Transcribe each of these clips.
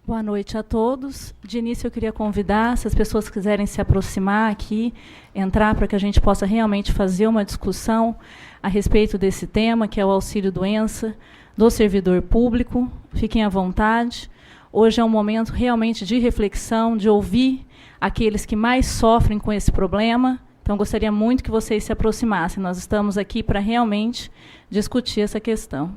Boa noite a todos. De início, eu queria convidar, se as pessoas quiserem se aproximar aqui, entrar para que a gente possa realmente fazer uma discussão a respeito desse tema, que é o auxílio-doença do servidor público. Fiquem à vontade. Hoje é um momento realmente de reflexão, de ouvir aqueles que mais sofrem com esse problema. Então, gostaria muito que vocês se aproximassem. Nós estamos aqui para realmente discutir essa questão.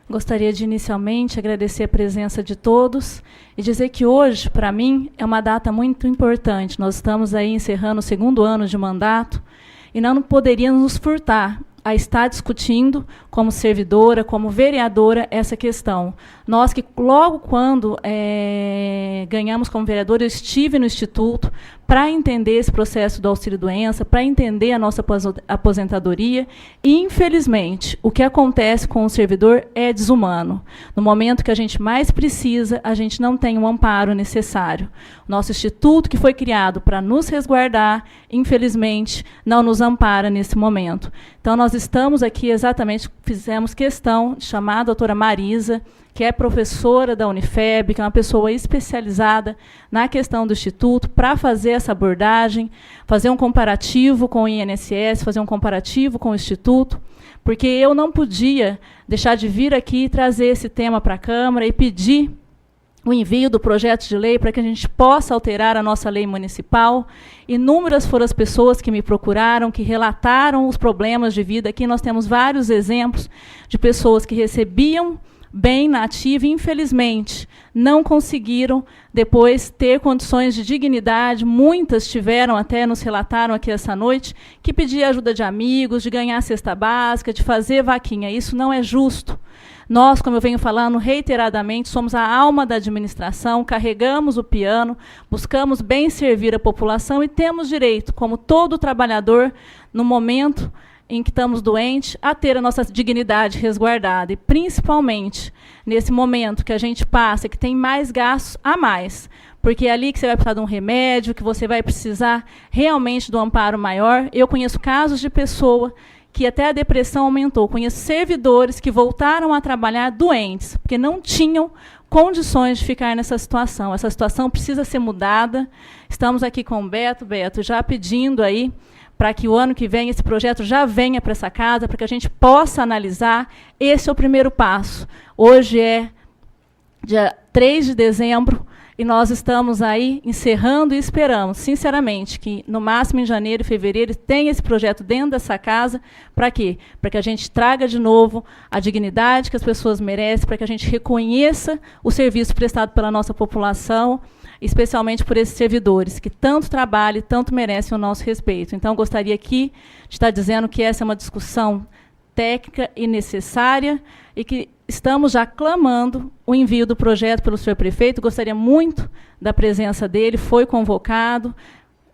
Gostaria de, inicialmente, agradecer a presença de todos e dizer que hoje, para mim, é uma data muito importante. Nós estamos aí encerrando o 2º ano de mandato e não poderíamos nos furtar a estar discutindo, como servidora, como vereadora, essa questão. Nós que, logo quando ganhamos como vereadora, eu estive no Instituto para entender esse processo do auxílio-doença, para entender a nossa aposentadoria, e, infelizmente, o que acontece com o servidor é desumano. No momento que a gente mais precisa, a gente não tem o amparo necessário. O nosso Instituto, que foi criado para nos resguardar, infelizmente, não nos ampara nesse momento. Então, nós estamos aqui exatamente, fizemos questão de chamar a doutora Marisa, que é professora da Unifeb, que é uma pessoa especializada na questão do Instituto, para fazer essa abordagem, fazer um comparativo com o INSS, fazer um comparativo com o Instituto, porque eu não podia deixar de vir aqui e trazer esse tema para a Câmara e pedir o envio do projeto de lei para que a gente possa alterar a nossa lei municipal. Inúmeras foram as pessoas que me procuraram, que relataram os problemas de vida. Aqui nós temos vários exemplos de pessoas que recebiam bem na ativa e, infelizmente, não conseguiram depois ter condições de dignidade. Muitas tiveram, até nos relataram aqui essa noite, que pedir ajuda de amigos, de ganhar cesta básica, de fazer vaquinha. Isso não é justo. Nós, como eu venho falando reiteradamente, somos a alma da administração, carregamos o piano, buscamos bem servir a população e temos direito, como todo trabalhador, no momento em que estamos doentes, a ter a nossa dignidade resguardada. E, principalmente, nesse momento que a gente passa, que tem mais gastos a mais, porque é ali que você vai precisar de um remédio, que você vai precisar realmente do amparo maior. Eu conheço casos de pessoa que até a depressão aumentou. Conheço servidores que voltaram a trabalhar doentes, porque não tinham condições de ficar nessa situação. Essa situação precisa ser mudada. Estamos aqui com o Beto, já pedindo aí para que o ano que vem esse projeto já venha para essa casa, para que a gente possa analisar. Esse é o primeiro passo. Hoje é dia 3 de dezembro, e nós estamos aí encerrando e esperamos, sinceramente, que no máximo em janeiro e fevereiro tenha esse projeto dentro dessa casa. Para quê? Para que a gente traga de novo a dignidade que as pessoas merecem, para que a gente reconheça o serviço prestado pela nossa população, especialmente por esses servidores que tanto trabalham e tanto merecem o nosso respeito. Então, gostaria aqui de estar dizendo que essa é uma discussão técnica e necessária, e que estamos já clamando o envio do projeto pelo senhor prefeito. Gostaria muito da presença dele, foi convocado.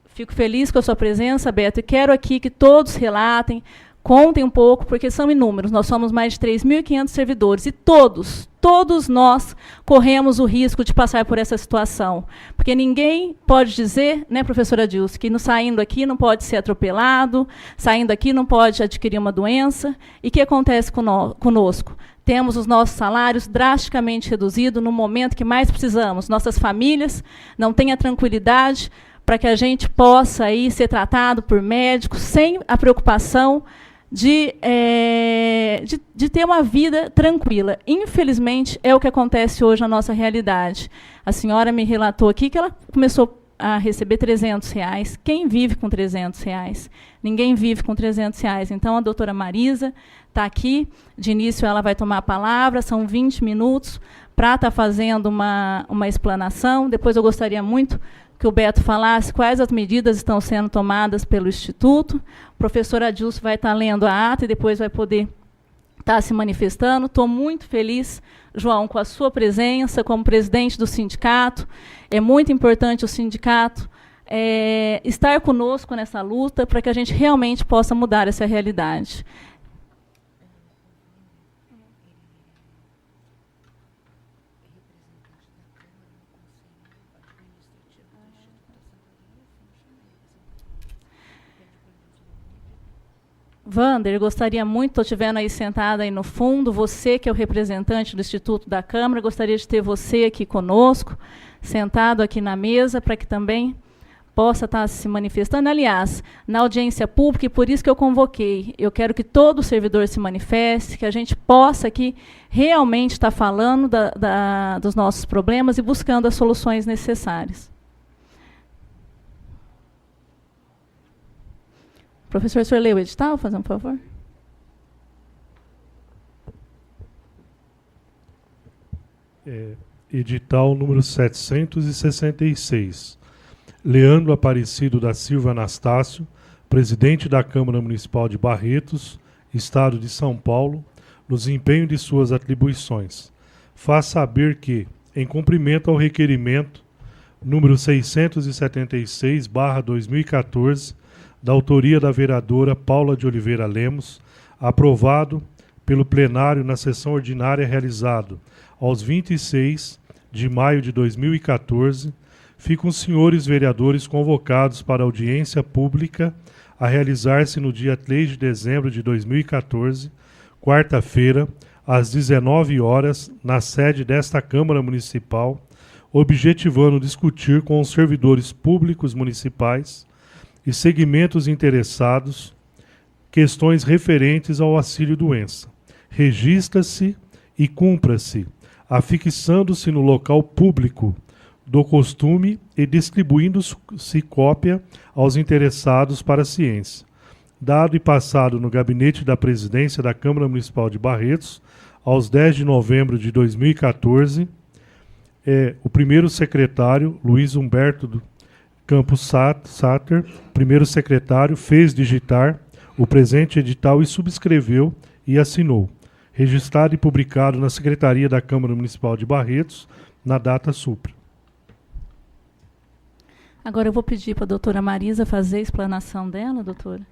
Fico feliz com a sua presença, Beto, e quero aqui que todos relatem, contem um pouco, porque são inúmeros. Nós somos mais de 3.500 servidores, e todos nós corremos o risco de passar por essa situação. Porque ninguém pode dizer, né, professora Dilce, que saindo aqui não pode ser atropelado, saindo aqui não pode adquirir uma doença. E o que acontece conosco? Temos os nossos salários drasticamente reduzidos no momento que mais precisamos. Nossas famílias não têm a tranquilidade para que a gente possa aí ser tratado por médicos sem a preocupação de ter uma vida tranquila. Infelizmente, é o que acontece hoje na nossa realidade. A senhora me relatou aqui que ela começou a receber R$300. Quem vive com R$300? Ninguém vive com R$300. Então, a doutora Marisa está aqui. De início, ela vai tomar a palavra. São 20 minutos para estar fazendo uma explanação. Depois, eu gostaria muito que o Beto falasse quais as medidas estão sendo tomadas pelo Instituto. O professor Adilson vai estar lendo a ata e depois vai poder estar se manifestando. Estou muito feliz, João, com a sua presença como presidente do sindicato. É muito importante o sindicato estar conosco nessa luta para que a gente realmente possa mudar essa realidade. Wander, gostaria muito, estou te vendo aí sentada aí no fundo, você que é o representante do Instituto da Câmara, gostaria de ter você aqui conosco, sentado aqui na mesa, para que também possa estar se manifestando. Aliás, na audiência pública, e por isso que eu convoquei, eu quero que todo servidor se manifeste, que a gente possa aqui realmente estar falando dos nossos problemas e buscando as soluções necessárias. Professor, o senhor leu o edital, fazendo um favor? Edital número 766. Leandro Aparecido da Silva Anastácio, presidente da Câmara Municipal de Barretos, Estado de São Paulo, no desempenho de suas atribuições. Faz saber que, em cumprimento ao requerimento número 676/2014, da autoria da vereadora Paula de Oliveira Lemos, aprovado pelo plenário na sessão ordinária realizado aos 26 de maio de 2014, ficam os senhores vereadores convocados para audiência pública a realizar-se no dia 3 de dezembro de 2014, quarta-feira, às 19 horas, na sede desta Câmara Municipal, objetivando discutir com os servidores públicos municipais e segmentos interessados questões referentes ao auxílio-doença. Registra-se e cumpra-se, afixando-se no local público do costume e distribuindo-se cópia aos interessados para a ciência. Dado e passado no gabinete da presidência da Câmara Municipal de Barretos, aos 10 de novembro de 2014, o primeiro secretário, Luiz Humberto Campos Satter, primeiro secretário, fez digitar o presente edital e subscreveu e assinou. Registrado e publicado na Secretaria da Câmara Municipal de Barretos, na data supra. Agora eu vou pedir para a doutora Marisa fazer a explanação dela, doutora.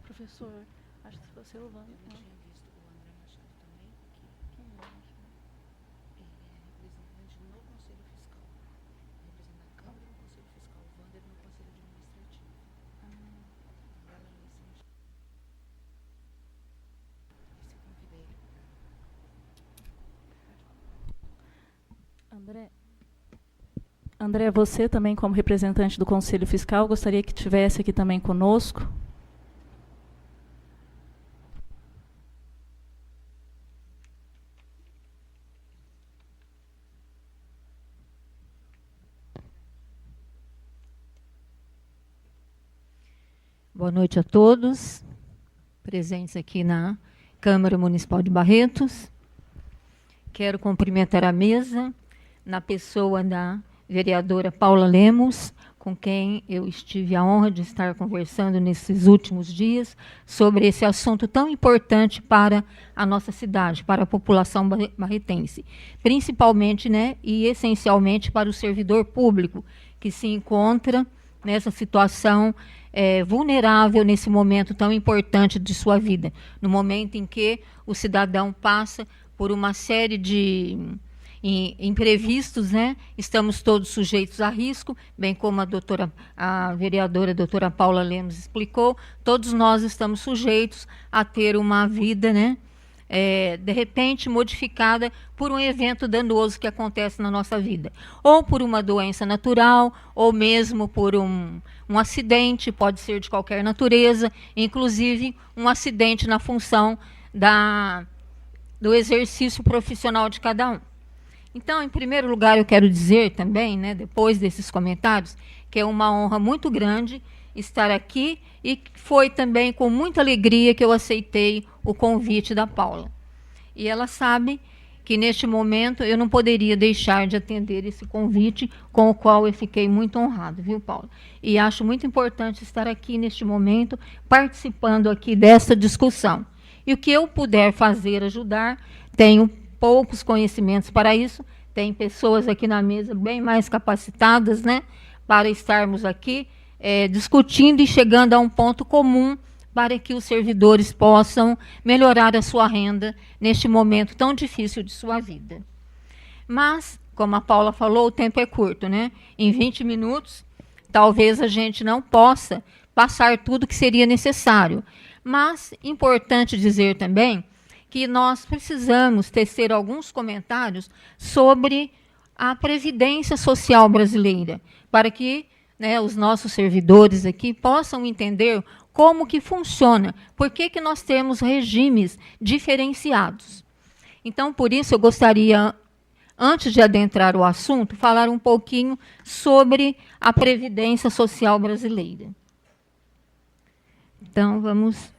Professor, acho que se você ouviu. Eu tinha visto o André Machado também, quem é representante no Conselho Fiscal. Representante da Câmara no Conselho Fiscal, o Wander no Conselho Administrativo. André, você também como representante do Conselho Fiscal, gostaria que estivesse aqui também conosco. Boa noite a todos, presentes aqui na Câmara Municipal de Barretos. Quero cumprimentar a mesa, na pessoa da vereadora Paula Lemos, com quem eu tive a honra de estar conversando nesses últimos dias sobre esse assunto tão importante para a nossa cidade, para a população barretense, principalmente, né, e essencialmente para o servidor público, que se encontra nessa situação vulnerável nesse momento tão importante de sua vida, no momento em que o cidadão passa por uma série de imprevistos, né? Estamos todos sujeitos a risco, bem como a vereadora a doutora Paula Lemos explicou, todos nós estamos sujeitos a ter uma vida, né, de repente modificada por um evento danoso que acontece na nossa vida, ou por uma doença natural, ou mesmo por um acidente, pode ser de qualquer natureza, inclusive um acidente na função do exercício profissional de cada um. Então, em primeiro lugar, eu quero dizer também, né, depois desses comentários, que é uma honra muito grande estar aqui e foi também com muita alegria que eu aceitei o convite da Paula. E ela sabe que neste momento eu não poderia deixar de atender esse convite, com o qual eu fiquei muito honrado, viu, Paula? E acho muito importante estar aqui neste momento, participando aqui dessa discussão. E o que eu puder fazer, ajudar, tenho poucos conhecimentos para isso, tem pessoas aqui na mesa bem mais capacitadas, né, para estarmos aqui discutindo e chegando a um ponto comum para que os servidores possam melhorar a sua renda neste momento tão difícil de sua vida. Mas, como a Paula falou, o tempo é curto, né? Em 20 minutos, talvez a gente não possa passar tudo que seria necessário. Mas, importante dizer também que nós precisamos tecer alguns comentários sobre a Previdência Social brasileira, para que, né, os nossos servidores aqui possam entender como que funciona, por que nós temos regimes diferenciados. Então, por isso, eu gostaria, antes de adentrar o assunto, falar um pouquinho sobre a Previdência Social brasileira. Então, vamos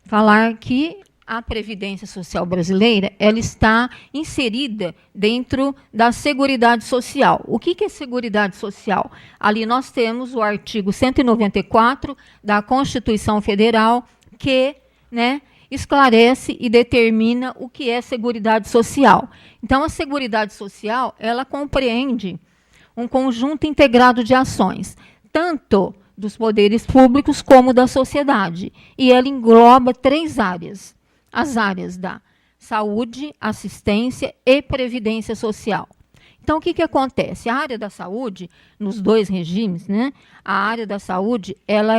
falar que a Previdência Social brasileira, ela está inserida dentro da Seguridade Social. O que é Seguridade Social? Ali nós temos o artigo 194 da Constituição Federal, que, né, esclarece e determina o que é Seguridade Social. Então, a Seguridade Social, ela compreende um conjunto integrado de ações, tanto dos poderes públicos como da sociedade. E ela engloba 3 áreas. As áreas da saúde, assistência e previdência social. Então, o que acontece? A área da saúde, nos 2 regimes, né, a área da saúde, ela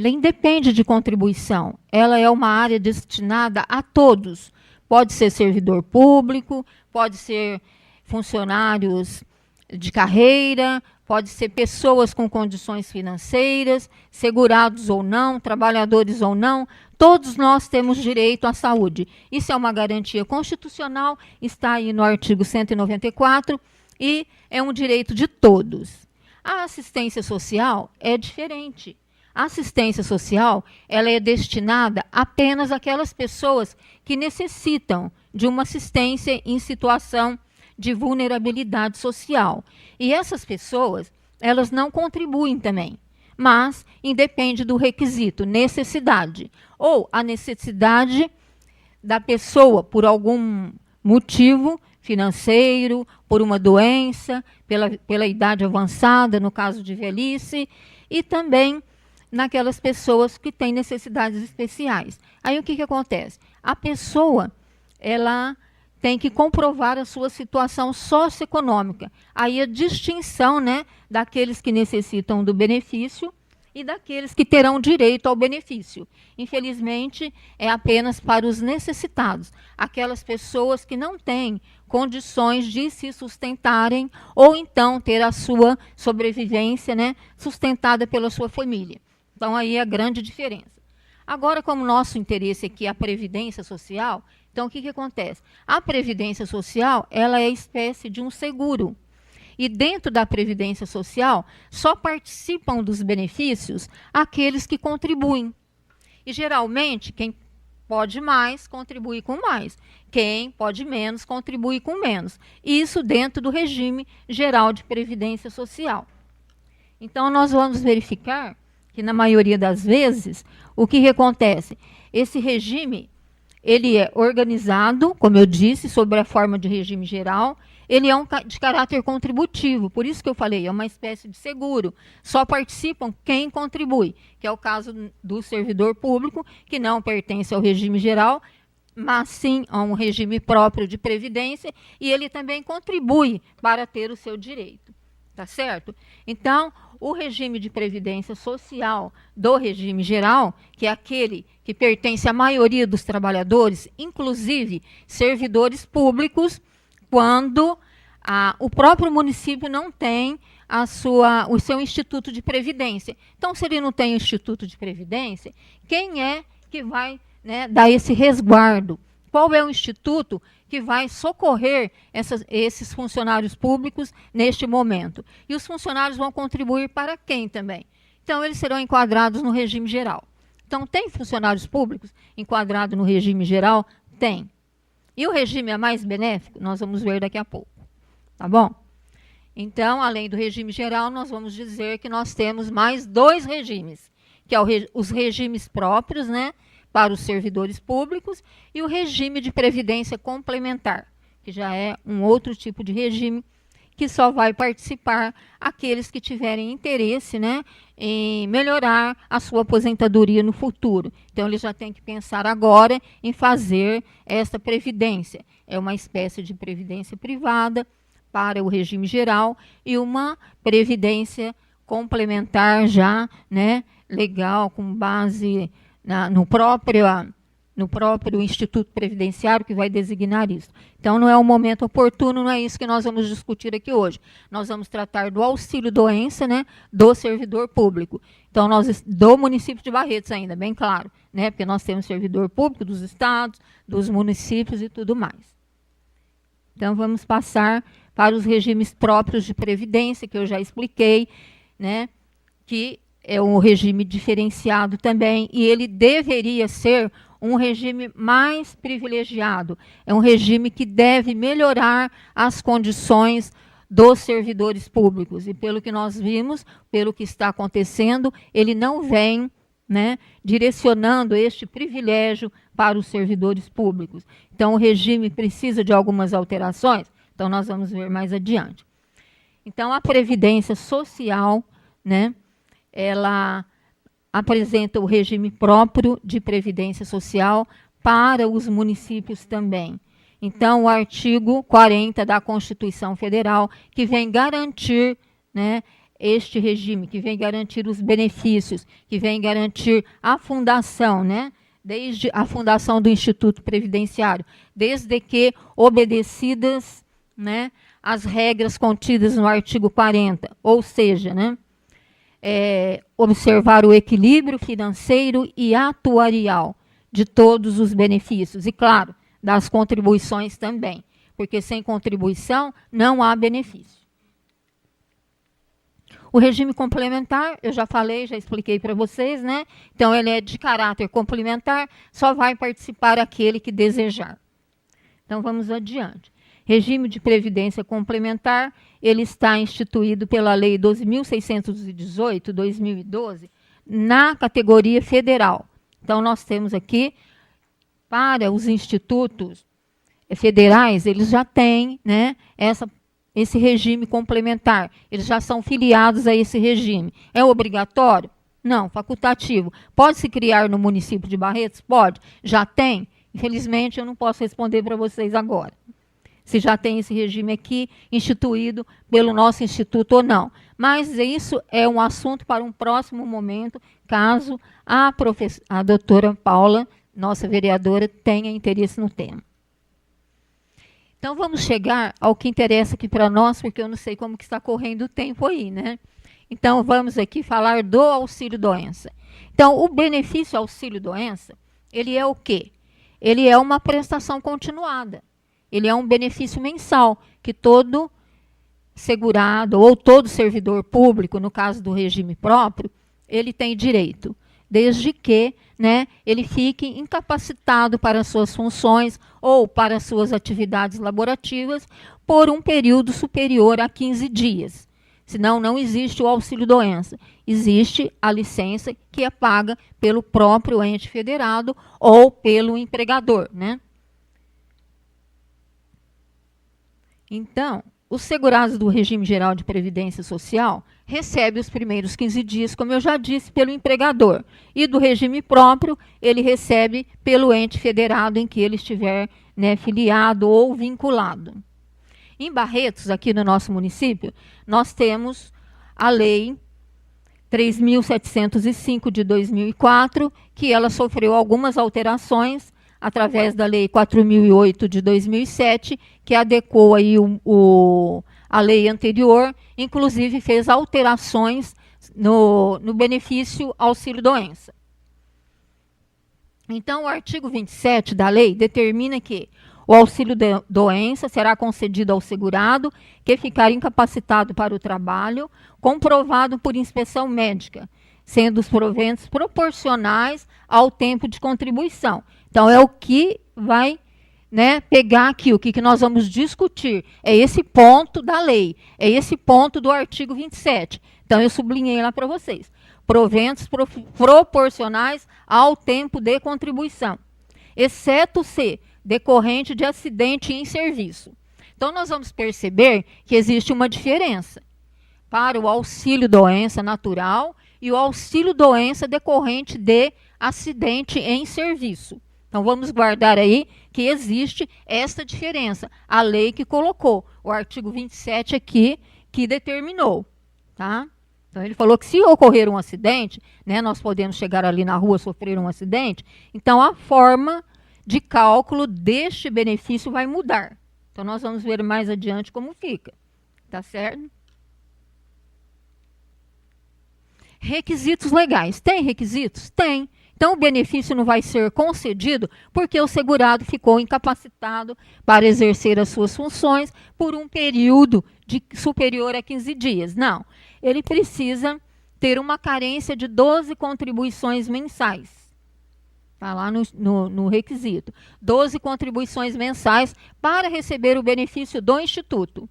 independe de contribuição. Ela é uma área destinada a todos. Pode ser servidor público, pode ser funcionários de carreira, pode ser pessoas com condições financeiras, segurados ou não, trabalhadores ou não. Todos nós temos direito à saúde. Isso é uma garantia constitucional, está aí no artigo 194, e é um direito de todos. A assistência social é diferente. A assistência social, ela é destinada apenas àquelas pessoas que necessitam de uma assistência em situação de vulnerabilidade social. E essas pessoas, elas não contribuem também, mas independe do requisito, necessidade, ou a necessidade da pessoa por algum motivo financeiro, por uma doença, pela idade avançada, no caso de velhice, e também naquelas pessoas que têm necessidades especiais. Aí o que acontece? A pessoa, ela tem que comprovar a sua situação socioeconômica. Aí a distinção, né, daqueles que necessitam do benefício e daqueles que terão direito ao benefício. Infelizmente, é apenas para os necessitados, aquelas pessoas que não têm condições de se sustentarem ou então ter a sua sobrevivência, né, sustentada pela sua família. Então, aí é a grande diferença. Agora, como nosso interesse aqui é a Previdência Social, então o que acontece? A Previdência Social, ela é espécie de um seguro. E dentro da Previdência Social, só participam dos benefícios aqueles que contribuem. E, geralmente, quem pode mais, contribui com mais. Quem pode menos, contribui com menos. Isso dentro do regime geral de Previdência Social. Então, nós vamos verificar que, na maioria das vezes, o que acontece? Esse regime, ele é organizado, como eu disse, sob a forma de regime geral. Ele é de caráter contributivo, por isso que eu falei, é uma espécie de seguro. Só participam quem contribui, que é o caso do servidor público, que não pertence ao regime geral, mas sim a um regime próprio de previdência, e ele também contribui para ter o seu direito. Tá certo? Então, o regime de previdência social do regime geral, que é aquele que pertence à maioria dos trabalhadores, inclusive servidores públicos, quando o próprio município não tem o seu instituto de previdência. Então, se ele não tem o instituto de previdência, quem é que vai, né, dar esse resguardo? Qual é o instituto que vai socorrer esses funcionários públicos neste momento? E os funcionários vão contribuir para quem também? Então, eles serão enquadrados no regime geral. Então, tem funcionários públicos enquadrados no regime geral? Tem. E o regime é mais benéfico? Nós vamos ver daqui a pouco. Tá bom? Então, além do regime geral, nós vamos dizer que nós temos mais 2 regimes, que é os regimes próprios, né, para os servidores públicos, e o regime de previdência complementar, que já é um outro tipo de regime que só vai participar aqueles que tiverem interesse, né, em melhorar a sua aposentadoria no futuro. Então, ele já tem que pensar agora em fazer essa previdência. É uma espécie de previdência privada para o regime geral e uma previdência complementar já, né, legal, com base no próprio Instituto Previdenciário que vai designar isso. Então, não é o momento oportuno, não é isso que nós vamos discutir aqui hoje. Nós vamos tratar do auxílio-doença, né, do servidor público. Então, do município de Barretos ainda, bem claro, né, porque nós temos servidor público dos estados, dos municípios e tudo mais. Então, vamos passar para os regimes próprios de previdência, que eu já expliquei, né, que é um regime diferenciado também, e ele deveria ser um regime mais privilegiado. É um regime que deve melhorar as condições dos servidores públicos. E pelo que nós vimos, pelo que está acontecendo, ele não vem, né, direcionando este privilégio para os servidores públicos. Então, o regime precisa de algumas alterações. Então, nós vamos ver mais adiante. Então, a Previdência Social, né, ela apresenta o regime próprio de previdência social para os municípios também. Então, o artigo 40 da Constituição Federal, que vem garantir, né, este regime, que vem garantir os benefícios, que vem garantir a fundação, né, desde a fundação do Instituto Previdenciário, desde que obedecidas, né, as regras contidas no artigo 40, ou seja, né, observar o equilíbrio financeiro e atuarial de todos os benefícios. E, claro, das contribuições também, porque sem contribuição não há benefício. O regime complementar, eu já falei, já expliquei para vocês, né? Então, ele é de caráter complementar, só vai participar aquele que desejar. Então, vamos adiante. Regime de previdência complementar, ele está instituído pela Lei 12.618/2012, na categoria federal. Então, nós temos aqui, para os institutos federais, eles já têm, né, esse regime complementar. Eles já são filiados a esse regime. É obrigatório? Não, facultativo. Pode se criar no município de Barretos? Pode. Já tem? Infelizmente, eu não posso responder para vocês agora, se já tem esse regime aqui instituído pelo nosso instituto ou não. Mas isso é um assunto para um próximo momento, caso a doutora Paula, nossa vereadora, tenha interesse no tema. Então, vamos chegar ao que interessa aqui para nós, porque eu não sei como que está correndo o tempo aí, né? Então, vamos aqui falar do auxílio-doença. Então, o benefício auxílio-doença, ele é o quê? Ele é uma prestação continuada. Ele é um benefício mensal que todo segurado ou todo servidor público, no caso do regime próprio, ele tem direito, desde que, né, ele fique incapacitado para suas funções ou para suas atividades laborativas por um período superior a 15 dias. Senão, não existe o auxílio-doença. Existe a licença que é paga pelo próprio ente federado ou pelo empregador, né? Então, os segurados do regime geral de previdência social recebem os primeiros 15 dias, como eu já disse, pelo empregador. E do regime próprio, ele recebe pelo ente federado em que ele estiver, né, filiado ou vinculado. Em Barretos, aqui no nosso município, nós temos a lei 3.705 de 2004, que ela sofreu algumas alterações através da Lei 4.008 de 2007, que adequou aí a lei anterior, inclusive fez alterações no benefício auxílio-doença. Então, o artigo 27 da lei determina que o auxílio-doença será concedido ao segurado que ficar incapacitado para o trabalho, comprovado por inspeção médica, sendo os proventos proporcionais ao tempo de contribuição. Então, é o que vai, né, pegar aqui, o que nós vamos discutir. É esse ponto da lei, é esse ponto do artigo 27. Então, eu sublinhei lá para vocês. Proventos proporcionais ao tempo de contribuição, exceto se decorrente de acidente em serviço. Então, nós vamos perceber que existe uma diferença para o auxílio-doença natural e o auxílio-doença decorrente de acidente em serviço. Então, vamos guardar aí que existe essa diferença. A lei que colocou, o artigo 27 aqui, que determinou. Tá? Então, ele falou que se ocorrer um acidente, né, nós podemos chegar ali na rua, sofrer um acidente, então a forma de cálculo deste benefício vai mudar. Então, nós vamos ver mais adiante como fica. Tá certo? Requisitos legais. Tem requisitos? Tem. Então, o benefício não vai ser concedido porque o segurado ficou incapacitado para exercer as suas funções por um período superior a 15 dias. Não. Ele precisa ter uma carência de 12 contribuições mensais. Está lá no requisito. 12 contribuições mensais para receber o benefício do Instituto.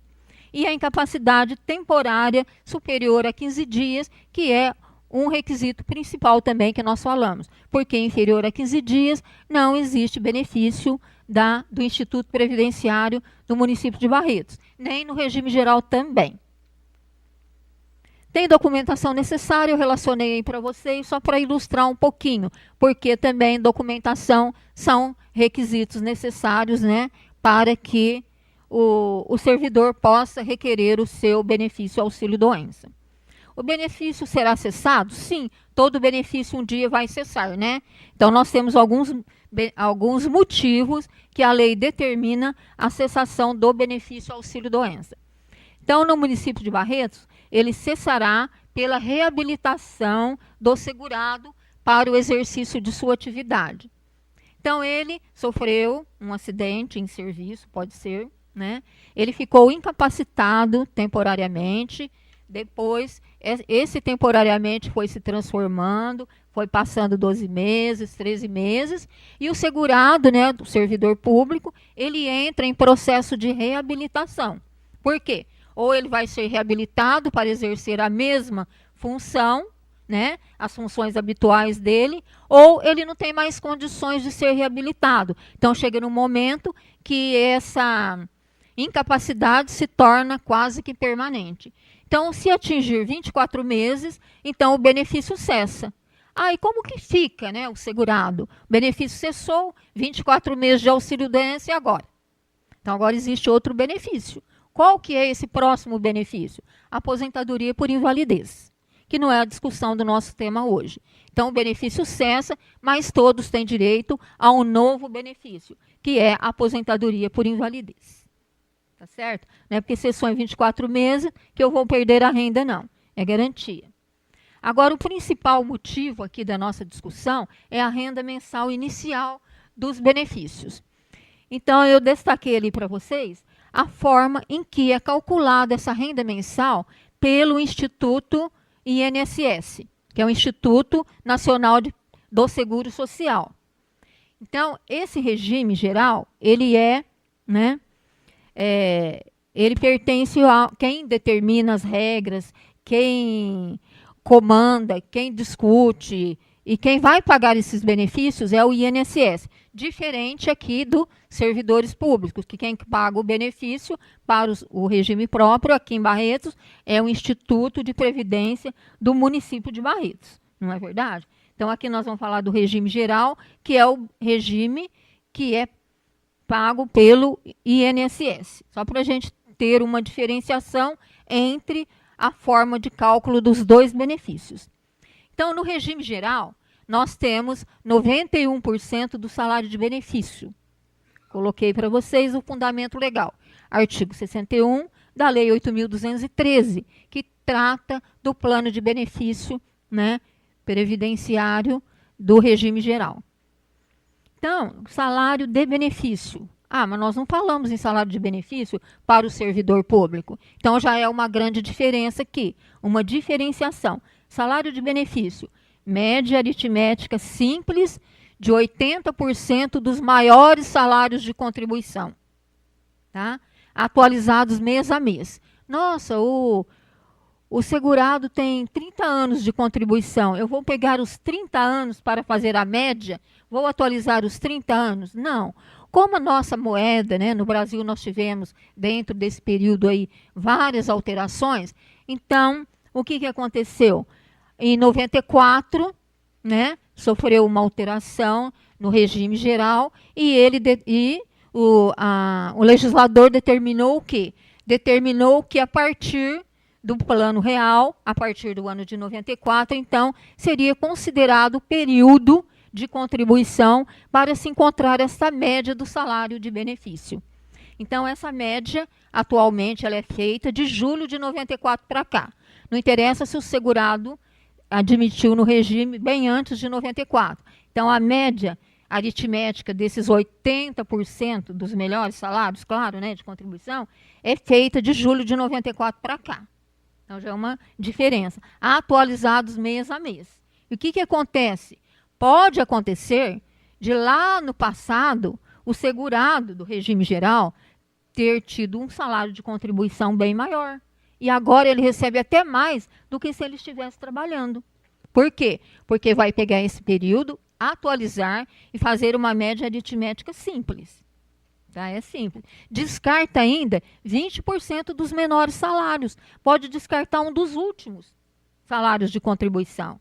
E a incapacidade temporária superior a 15 dias, que é um requisito principal também que nós falamos. Porque inferior a 15 dias não existe benefício do Instituto Previdenciário do município de Barretos. Nem no regime geral também. Tem documentação necessária, eu relacionei aí para vocês, só para ilustrar um pouquinho, porque também documentação são requisitos necessários, né, para que o servidor possa requerer o seu benefício auxílio-doença. O benefício será cessado? Sim, todo benefício um dia vai cessar, né? Então, nós temos alguns motivos que a lei determina a cessação do benefício auxílio-doença. Então, no município de Barretos, ele cessará pela reabilitação do segurado para o exercício de sua atividade. Então, ele sofreu um acidente em serviço, pode ser, né? Ele ficou incapacitado temporariamente, depois, esse temporariamente foi se transformando, foi passando 12 meses, 13 meses, e o segurado, né, do servidor público, ele entra em processo de reabilitação. Por quê? Ou ele vai ser reabilitado para exercer a mesma função, né, as funções habituais dele, ou ele não tem mais condições de ser reabilitado. Então, chega num momento que essa incapacidade se torna quase que permanente. Então, se atingir 24 meses, então o benefício cessa. E como que fica, né, o segurado? O benefício cessou, 24 meses de auxílio-doença e agora? Então, agora existe outro benefício. Qual que é esse próximo benefício? Aposentadoria por invalidez, que não é a discussão do nosso tema hoje. Então, o benefício cessa, mas todos têm direito a um novo benefício, que é a aposentadoria por invalidez. Tá certo? Não é porque cessou em 24 meses que eu vou perder a renda, não. É garantia. Agora, o principal motivo aqui da nossa discussão é a renda mensal inicial dos benefícios. Então, eu destaquei ali para vocês a forma em que é calculada essa renda mensal pelo Instituto INSS, que é o Instituto Nacional do Seguro Social. Então, esse regime geral, ele ele pertence a quem determina as regras, quem comanda, quem discute e quem vai pagar esses benefícios é o INSS, diferente aqui dos servidores públicos, que quem paga o benefício para o regime próprio aqui em Barretos é o Instituto de Previdência do município de Barretos, não é verdade? Então, aqui nós vamos falar do regime geral, que é o regime que é pago pelo INSS, só para a gente ter uma diferenciação entre a forma de cálculo dos dois benefícios. Então, no regime geral, nós temos 91% do salário de benefício. Coloquei para vocês o fundamento legal. Artigo 61 da Lei 8.213, que trata do plano de benefício, né, previdenciário do regime geral. Então, salário de benefício. Ah, mas nós não falamos em salário de benefício para o servidor público. Então, já é uma grande diferença aqui, uma diferenciação. Salário de benefício, média aritmética simples de 80% dos maiores salários de contribuição, tá? Atualizados mês a mês. Nossa, o segurado tem 30 anos de contribuição. Eu vou pegar os 30 anos para fazer a média? Vou atualizar os 30 anos? Não. Como a nossa moeda, né, no Brasil nós tivemos, dentro desse período aí, várias alterações, então, o que aconteceu? Em 94, né, sofreu uma alteração no regime geral e o legislador determinou o quê? Determinou que a partir do plano real, a partir do ano de 94, então, seria considerado o período de contribuição para se encontrar essa média do salário de benefício. Então, essa média, atualmente, ela é feita de julho de 94 para cá. Não interessa se o segurado admitiu no regime bem antes de 94. Então, a média aritmética desses 80% dos melhores salários, claro, né, de contribuição, é feita de julho de 94 para cá. Então, já é uma diferença. Atualizados mês a mês. E o que acontece? Pode acontecer de lá no passado, o segurado do regime geral ter tido um salário de contribuição bem maior. E agora ele recebe até mais do que se ele estivesse trabalhando. Por quê? Porque vai pegar esse período, atualizar e fazer uma média aritmética simples. Tá? É simples. Descarta ainda 20% dos menores salários. Pode descartar um dos últimos salários de contribuição.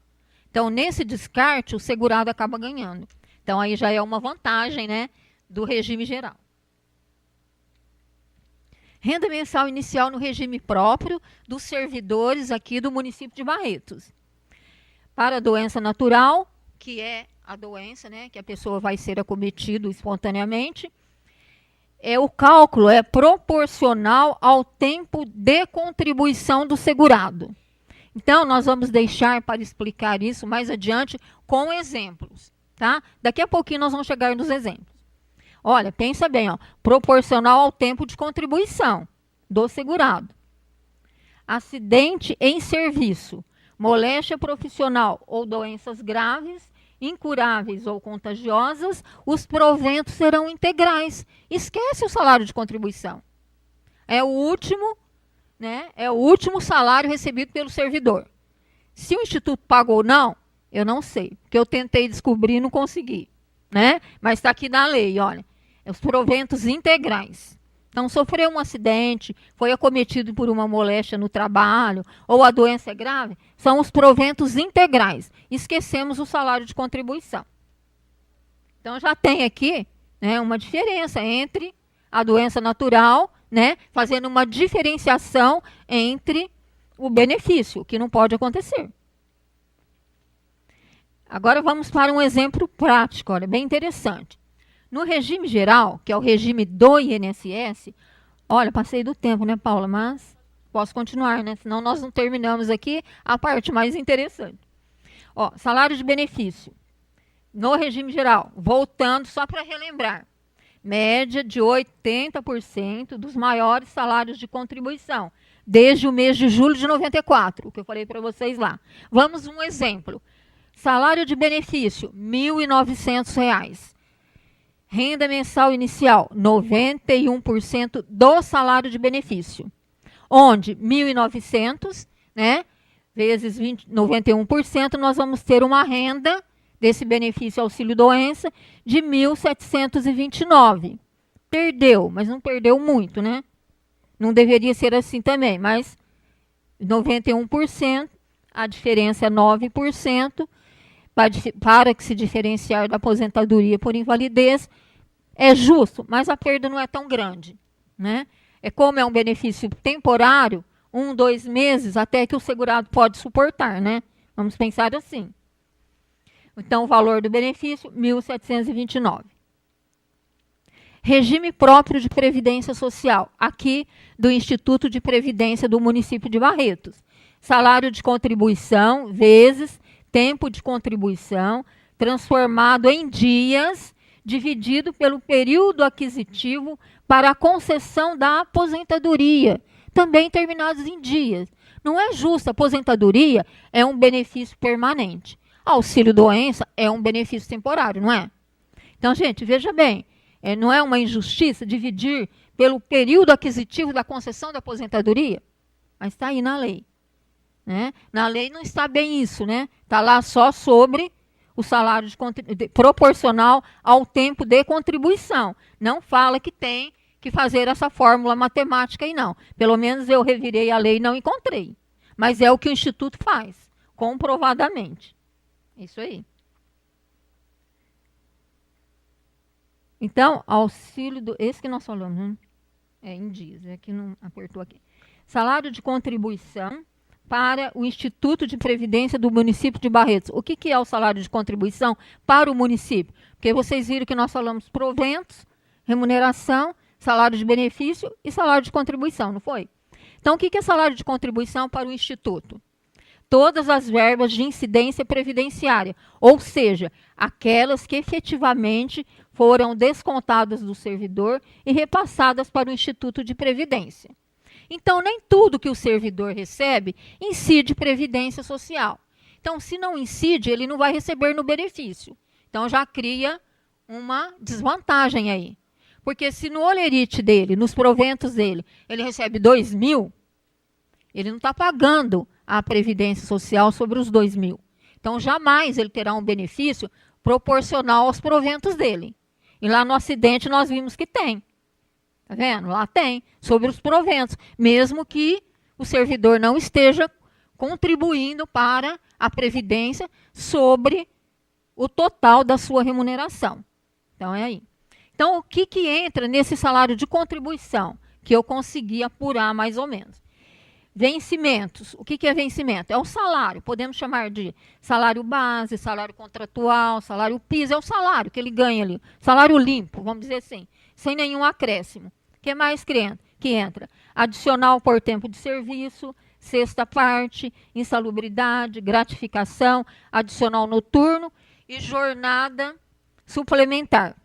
Então, nesse descarte, o segurado acaba ganhando. Então, aí já é uma vantagem, né, do regime geral. Renda mensal inicial no regime próprio dos servidores aqui do município de Barretos. Para a doença natural, que é a doença, né, que a pessoa vai ser acometida espontaneamente, o cálculo é proporcional ao tempo de contribuição do segurado. Então, nós vamos deixar para explicar isso mais adiante com exemplos, tá? Daqui a pouquinho nós vamos chegar nos exemplos. Olha, pensa bem, ó, proporcional ao tempo de contribuição do segurado. Acidente em serviço, moléstia profissional ou doenças graves, incuráveis ou contagiosas, os proventos serão integrais. Esquece o salário de contribuição. É o último, né? É o último salário recebido pelo servidor. Se o Instituto pagou ou não, eu não sei, porque eu tentei descobrir e não consegui, né? Mas está aqui na lei, olha, os proventos integrais. Então, sofreu um acidente, foi acometido por uma moléstia no trabalho, ou a doença é grave, são os proventos integrais. Esquecemos o salário de contribuição. Então, já tem aqui, né, uma diferença entre a doença natural, né, fazendo uma diferenciação entre o benefício, que não pode acontecer. Agora vamos para um exemplo prático, olha, bem interessante. No regime geral, que é o regime do INSS, olha, passei do tempo, né, Paula? Mas posso continuar, né? Senão nós não terminamos aqui a parte mais interessante. Ó, salário de benefício. No regime geral, voltando só para relembrar, média de 80% dos maiores salários de contribuição, desde o mês de julho de 94, o que eu falei para vocês lá. Vamos um exemplo. Salário de benefício, R$ 1.900. Renda mensal inicial, 91% do salário de benefício. Onde 1.900, né, vezes 91%, nós vamos ter uma renda desse benefício auxílio-doença de 1.729. Perdeu, mas não perdeu muito, né? Não deveria ser assim também, mas 91%, a diferença é 9%, para que se diferenciar da aposentadoria por invalidez, é justo, mas a perda não é tão grande, né? Como é um benefício temporário, 1, 2 meses, até que o segurado pode suportar, né? Vamos pensar assim. Então, o valor do benefício, R$ 1.729. Regime próprio de previdência social, aqui do Instituto de Previdência do município de Barretos. Salário de contribuição, vezes tempo de contribuição, transformado em dias, dividido pelo período aquisitivo para a concessão da aposentadoria, também terminados em dias. Não é justo, a aposentadoria é um benefício permanente. Auxílio-doença é um benefício temporário, não é? Então, gente, veja bem, não é uma injustiça dividir pelo período aquisitivo da concessão da aposentadoria? Mas está aí na lei. Né? Na lei não está bem isso, né? Está lá só sobre o salário proporcional ao tempo de contribuição. Não fala que tem que fazer essa fórmula matemática aí, não. Pelo menos eu revirei a lei e não encontrei. Mas é o que o Instituto faz, comprovadamente. Isso aí. Então, auxílio do... Esse que nós falamos, né? Em dias, é que não apertou aqui. Salário de contribuição para o Instituto de Previdência do município de Barretos. O que é o salário de contribuição para o município? Porque vocês viram que nós falamos proventos, remuneração, salário de benefício e salário de contribuição, não foi? Então, o que é salário de contribuição para o Instituto? Todas as verbas de incidência previdenciária, ou seja, aquelas que efetivamente foram descontadas do servidor e repassadas para o Instituto de Previdência. Então, nem tudo que o servidor recebe incide previdência social. Então, se não incide, ele não vai receber no benefício. Então, já cria uma desvantagem aí. Porque se no olerite dele, nos proventos dele, ele recebe 2.000, ele não está pagando a previdência social sobre os 2.000. Então, jamais ele terá um benefício proporcional aos proventos dele. E lá no acidente nós vimos que tem. Está vendo? Lá tem, sobre os proventos, mesmo que o servidor não esteja contribuindo para a previdência sobre o total da sua remuneração. Então, é aí. Então, o que entra nesse salário de contribuição? Que eu consegui apurar mais ou menos. Vencimentos. O que é vencimento? É o salário. Podemos chamar de salário base, salário contratual, salário piso. É o salário que ele ganha ali. Salário limpo, vamos dizer assim. Sem nenhum acréscimo. O que mais que entra? Adicional por tempo de serviço, sexta parte, insalubridade, gratificação, adicional noturno e jornada suplementar.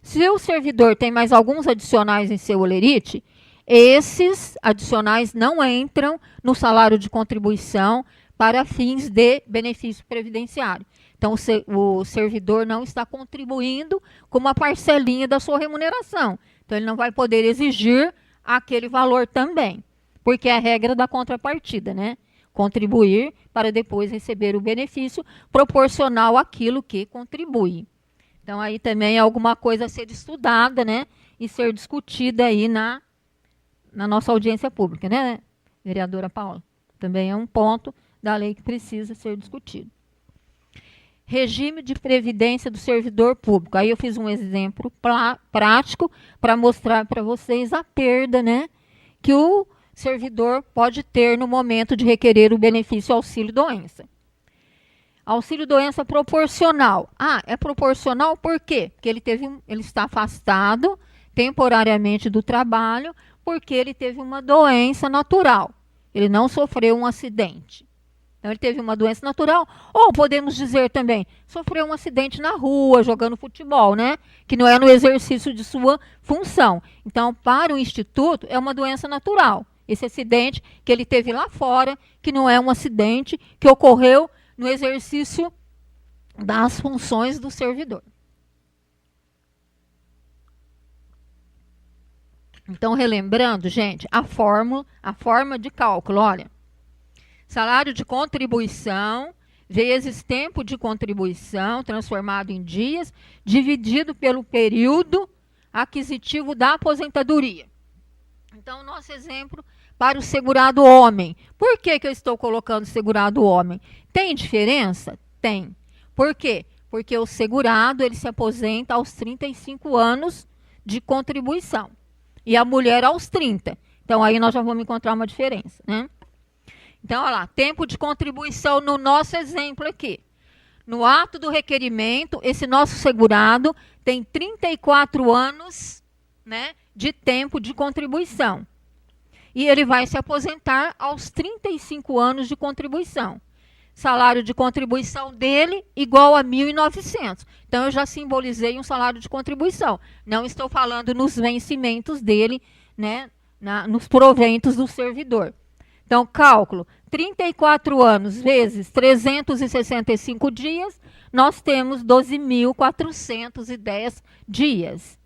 Se o servidor tem mais alguns adicionais em seu olerite, esses adicionais não entram no salário de contribuição para fins de benefício previdenciário. Então, o servidor não está contribuindo com uma parcelinha da sua remuneração. Então, ele não vai poder exigir aquele valor também, porque é a regra da contrapartida, né? Contribuir para depois receber o benefício proporcional àquilo que contribui. Então, aí também é alguma coisa a ser estudada, né? E ser discutida aí na nossa audiência pública, né, vereadora Paula? Também é um ponto da lei que precisa ser discutido. Regime de previdência do servidor público. Aí eu fiz um exemplo prático para mostrar para vocês a perda, né, que o servidor pode ter no momento de requerer o benefício auxílio-doença. Auxílio-doença proporcional. É proporcional por quê? Porque ele está afastado temporariamente do trabalho porque ele teve uma doença natural. Ele não sofreu um acidente. Então, ele teve uma doença natural, ou podemos dizer também, sofreu um acidente na rua, jogando futebol, né? Que não é no exercício de sua função. Então, para o Instituto, é uma doença natural. Esse acidente que ele teve lá fora, que não é um acidente que ocorreu no exercício das funções do servidor. Então, relembrando, gente, a forma de cálculo, olha. Salário de contribuição vezes tempo de contribuição transformado em dias, dividido pelo período aquisitivo da aposentadoria. Então, nosso exemplo para o segurado homem. Por que eu estou colocando segurado homem? Tem diferença? Tem. Por quê? Porque o segurado ele se aposenta aos 35 anos de contribuição. E a mulher aos 30. Então, aí nós já vamos encontrar uma diferença, né? Então, olha lá, tempo de contribuição no nosso exemplo aqui. No ato do requerimento, esse nosso segurado tem 34 anos, né, de tempo de contribuição. E ele vai se aposentar aos 35 anos de contribuição. Salário de contribuição dele igual a 1.900. Então, eu já simbolizei um salário de contribuição. Não estou falando nos vencimentos dele, né, nos proventos do servidor. Então, cálculo, 34 anos vezes 365 dias, nós temos 12.410 dias.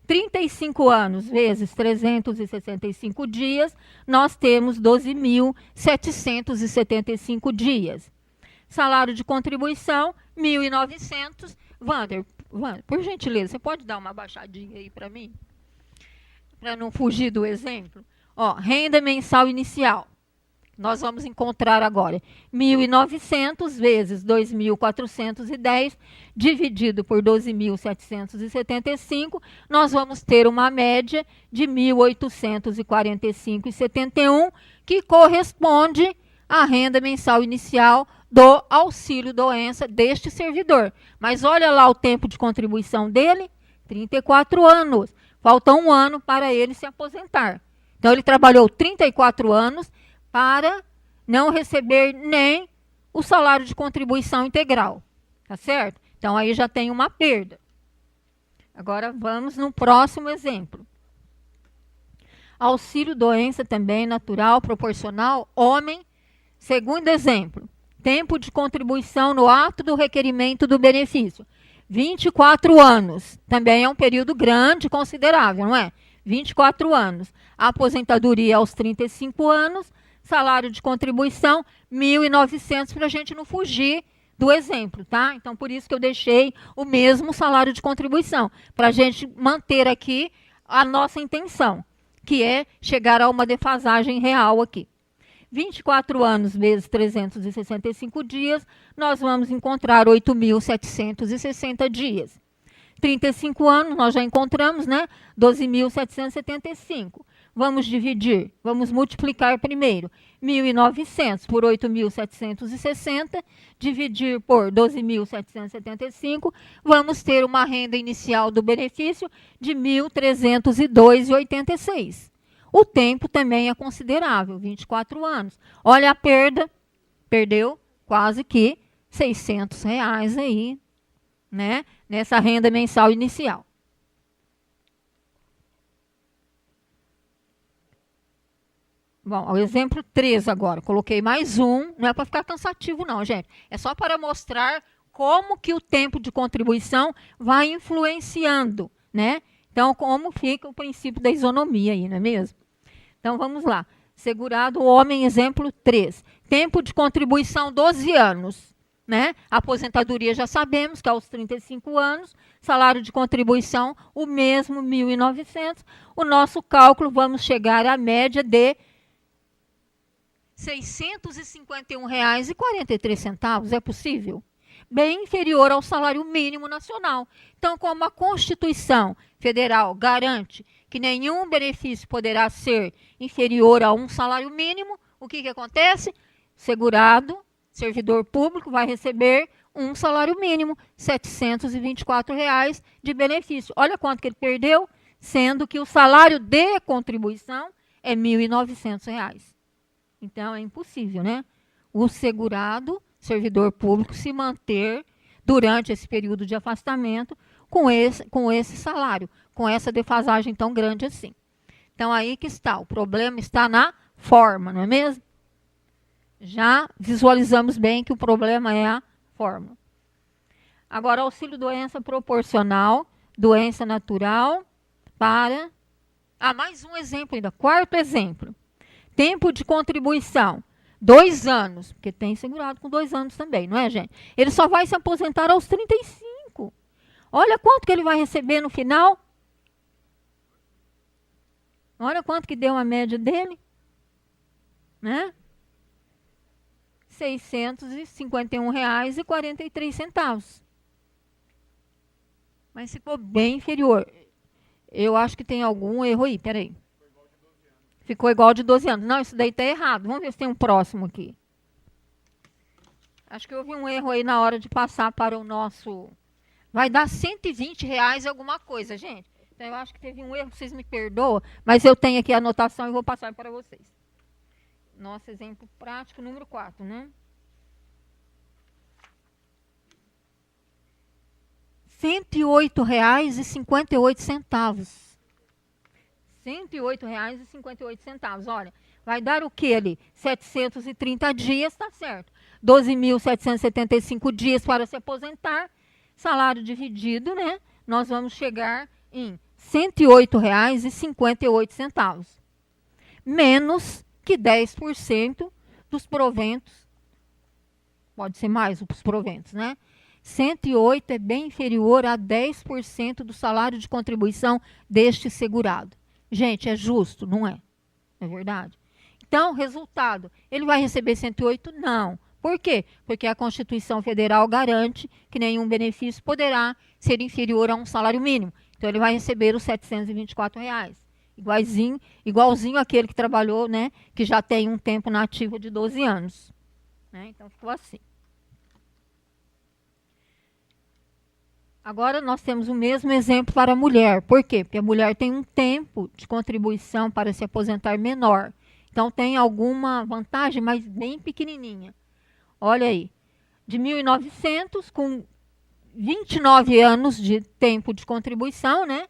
35 anos vezes 365 dias, nós temos 12.775 dias. Salário de contribuição, 1.900. Wander, por gentileza, você pode dar uma baixadinha aí para mim? Para não fugir do exemplo. Ó, renda mensal inicial. Nós vamos encontrar agora 1.900 vezes 2.410, dividido por 12.775, nós vamos ter uma média de 1.845,71, que corresponde à renda mensal inicial do auxílio-doença deste servidor. Mas olha lá o tempo de contribuição dele, 34 anos. Falta um ano para ele se aposentar. Então, ele trabalhou 34 anos para não receber nem o salário de contribuição integral. Tá certo? Então, aí já tem uma perda. Agora, vamos no próximo exemplo. Auxílio-doença também natural, proporcional, homem. Segundo exemplo, tempo de contribuição no ato do requerimento do benefício. 24 anos. Também é um período grande, considerável, não é? 24 anos. A aposentadoria aos 35 anos. Salário de contribuição, 1.900, para a gente não fugir do exemplo, tá? Então, por isso que eu deixei o mesmo salário de contribuição, para a gente manter aqui a nossa intenção, que é chegar a uma defasagem real aqui. 24 anos vezes 365 dias, nós vamos encontrar 8.760 dias. 35 anos, nós já encontramos, né? 12.775. Vamos dividir, vamos multiplicar primeiro. 1.900 por 8.760, dividir por 12.775, vamos ter uma renda inicial do benefício de 1.302,86. O tempo também é considerável, 24 anos. Olha a perda, perdeu quase que R$600 aí, né, nessa renda mensal inicial. Bom, o exemplo 3 agora, coloquei mais um, não é para ficar cansativo não, gente. É só para mostrar como que o tempo de contribuição vai influenciando, né? Então, como fica o princípio da isonomia aí, não é mesmo? Então, vamos lá. Segurado, homem, exemplo 3. Tempo de contribuição, 12 anos. Né? Aposentadoria já sabemos que é aos 35 anos. Salário de contribuição, o mesmo, 1.900. O nosso cálculo, vamos chegar à média de R$ 651,43. É possível? Bem inferior ao salário mínimo nacional. Então, como a Constituição Federal garante que nenhum benefício poderá ser inferior a um salário mínimo, o que acontece? Segurado, servidor público, vai receber um salário mínimo, R$ 724 de benefício. Olha quanto que ele perdeu, sendo que o salário de contribuição é R$ 1.900. Então, é impossível, né? O segurado, servidor público, se manter durante esse período de afastamento com esse salário, com essa defasagem tão grande assim. Então, aí que está. O problema está na forma, não é mesmo? Já visualizamos bem que o problema é a forma. Agora, auxílio-doença proporcional, doença natural, para... mais um exemplo ainda, quarto exemplo. Tempo de contribuição, 2 anos, porque tem segurado com 2 anos também, não é, gente? Ele só vai se aposentar aos 35. Olha quanto que ele vai receber no final. Olha quanto que deu a média dele. Né? R$ 651,43. Mas ficou bem inferior. Eu acho que tem algum erro aí, peraí. Ficou igual de 12 anos. Não, isso daí está errado. Vamos ver se tem um próximo aqui. Acho que houve um erro aí na hora de passar para o nosso... Vai dar R$120 alguma coisa, gente. Então, eu acho que teve um erro, vocês me perdoam, mas eu tenho aqui a anotação e vou passar para vocês. Nosso exemplo prático, número 4, né? R$108,58. R$108,58. Olha, vai dar o que ali? 730 dias, tá certo. 12.775 dias para se aposentar. Salário dividido, né? Nós vamos chegar em R$108,58. Menos que 10% dos proventos. Pode ser mais os proventos, né? 108 é bem inferior a 10% do salário de contribuição deste segurado. Gente, é justo? Não é? Não é verdade? Então, resultado, ele vai receber 108? Não. Por quê? Porque a Constituição Federal garante que nenhum benefício poderá ser inferior a um salário mínimo. Então, ele vai receber os R$724. Igualzinho àquele que trabalhou, né? Que já tem um tempo na ativa de 12 anos. Né? Então, ficou assim. Agora, nós temos o mesmo exemplo para a mulher. Por quê? Porque a mulher tem um tempo de contribuição para se aposentar menor. Então, tem alguma vantagem, mas bem pequenininha. Olha aí, de 1.900, com 29 anos de tempo de contribuição, né?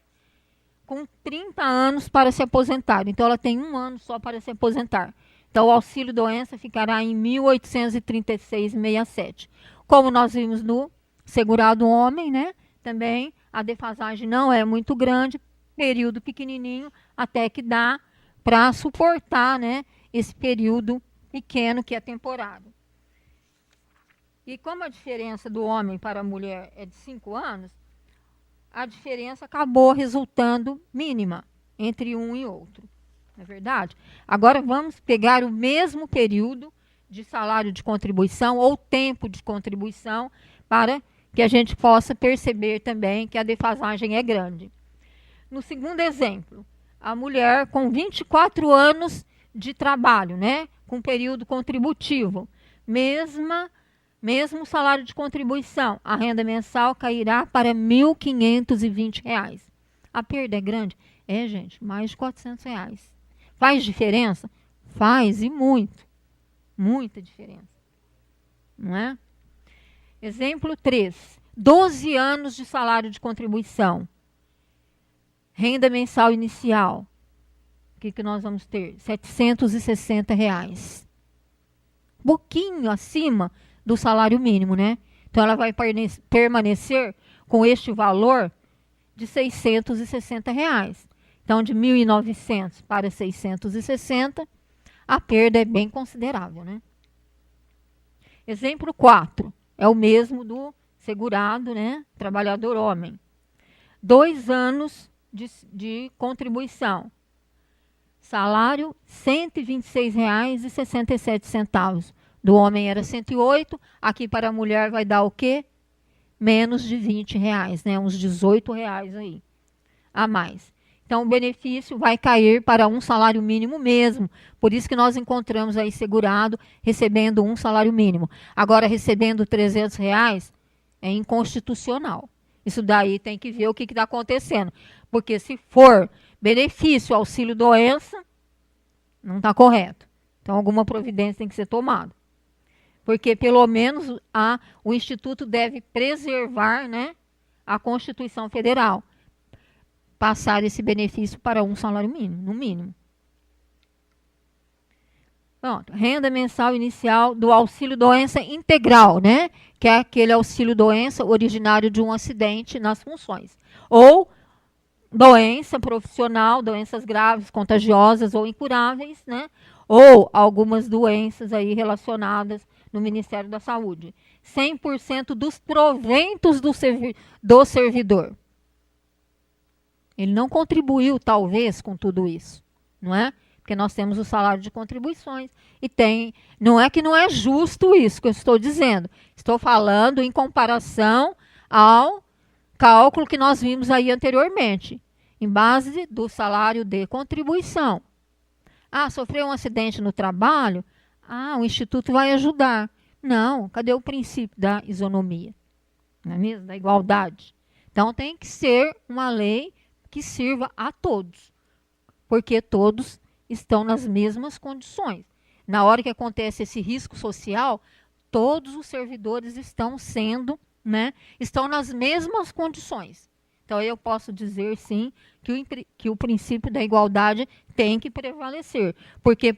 Com 30 anos para se aposentar. Então, ela tem um ano só para se aposentar. Então, o auxílio-doença ficará em 1.836,67. Como nós vimos no segurado homem, né? Também a defasagem não é muito grande, período pequenininho, até que dá para suportar, né, esse período pequeno que é temporário. E como a diferença do homem para a mulher é de 5 anos, a diferença acabou resultando mínima entre um e outro. Não é verdade? Agora vamos pegar o mesmo período de salário de contribuição ou tempo de contribuição para que a gente possa perceber também que a defasagem é grande. No segundo exemplo, a mulher com 24 anos de trabalho, né, com período contributivo, mesmo salário de contribuição, a renda mensal cairá para R$1.520. A perda é grande? É, gente, mais de R$400. Faz diferença? Faz, e muito. Muita diferença. Não é? Exemplo 3. 12 anos de salário de contribuição. Renda mensal inicial. O que nós vamos ter? R$760. Pouquinho acima do salário mínimo, né? Então, ela vai permanecer com este valor de R$660. Então, de 1.900 para 660, a perda é bem considerável, né? Exemplo 4. É o mesmo do segurado, né? Trabalhador homem. 2 anos de contribuição. Salário R$126,67. Do homem era 108. Aqui para a mulher vai dar o quê? Menos de R$20, né? Uns R$18 aí a mais. Então, o benefício vai cair para um salário mínimo mesmo. Por isso que nós encontramos aí segurado recebendo um salário mínimo. Agora, recebendo R$300 é inconstitucional. Isso daí tem que ver o que está acontecendo. Porque se for benefício auxílio-doença, não está correto. Então, alguma providência tem que ser tomada. Porque, pelo menos, o Instituto deve preservar, né, a Constituição Federal. Passar esse benefício para um salário mínimo, no mínimo. Pronto. Renda mensal inicial do auxílio-doença integral, né? Que é aquele auxílio-doença originário de um acidente nas funções. Ou doença profissional, doenças graves, contagiosas ou incuráveis, né? Ou algumas doenças aí relacionadas no Ministério da Saúde. 100% dos proventos do servidor. Ele não contribuiu, talvez, com tudo isso, não é? Porque nós temos o salário de contribuições e tem... Não é que não é justo isso que eu estou dizendo. Estou falando em comparação ao cálculo que nós vimos aí anteriormente, em base do salário de contribuição. Sofreu um acidente no trabalho? O Instituto vai ajudar. Não, cadê o princípio da isonomia? Não é mesmo? Da igualdade. Então, tem que ser uma lei que sirva a todos, porque todos estão nas mesmas condições. Na hora que acontece esse risco social, todos os servidores estão sendo, estão nas mesmas condições. Então, eu posso dizer, sim, que o princípio da igualdade tem que prevalecer, porque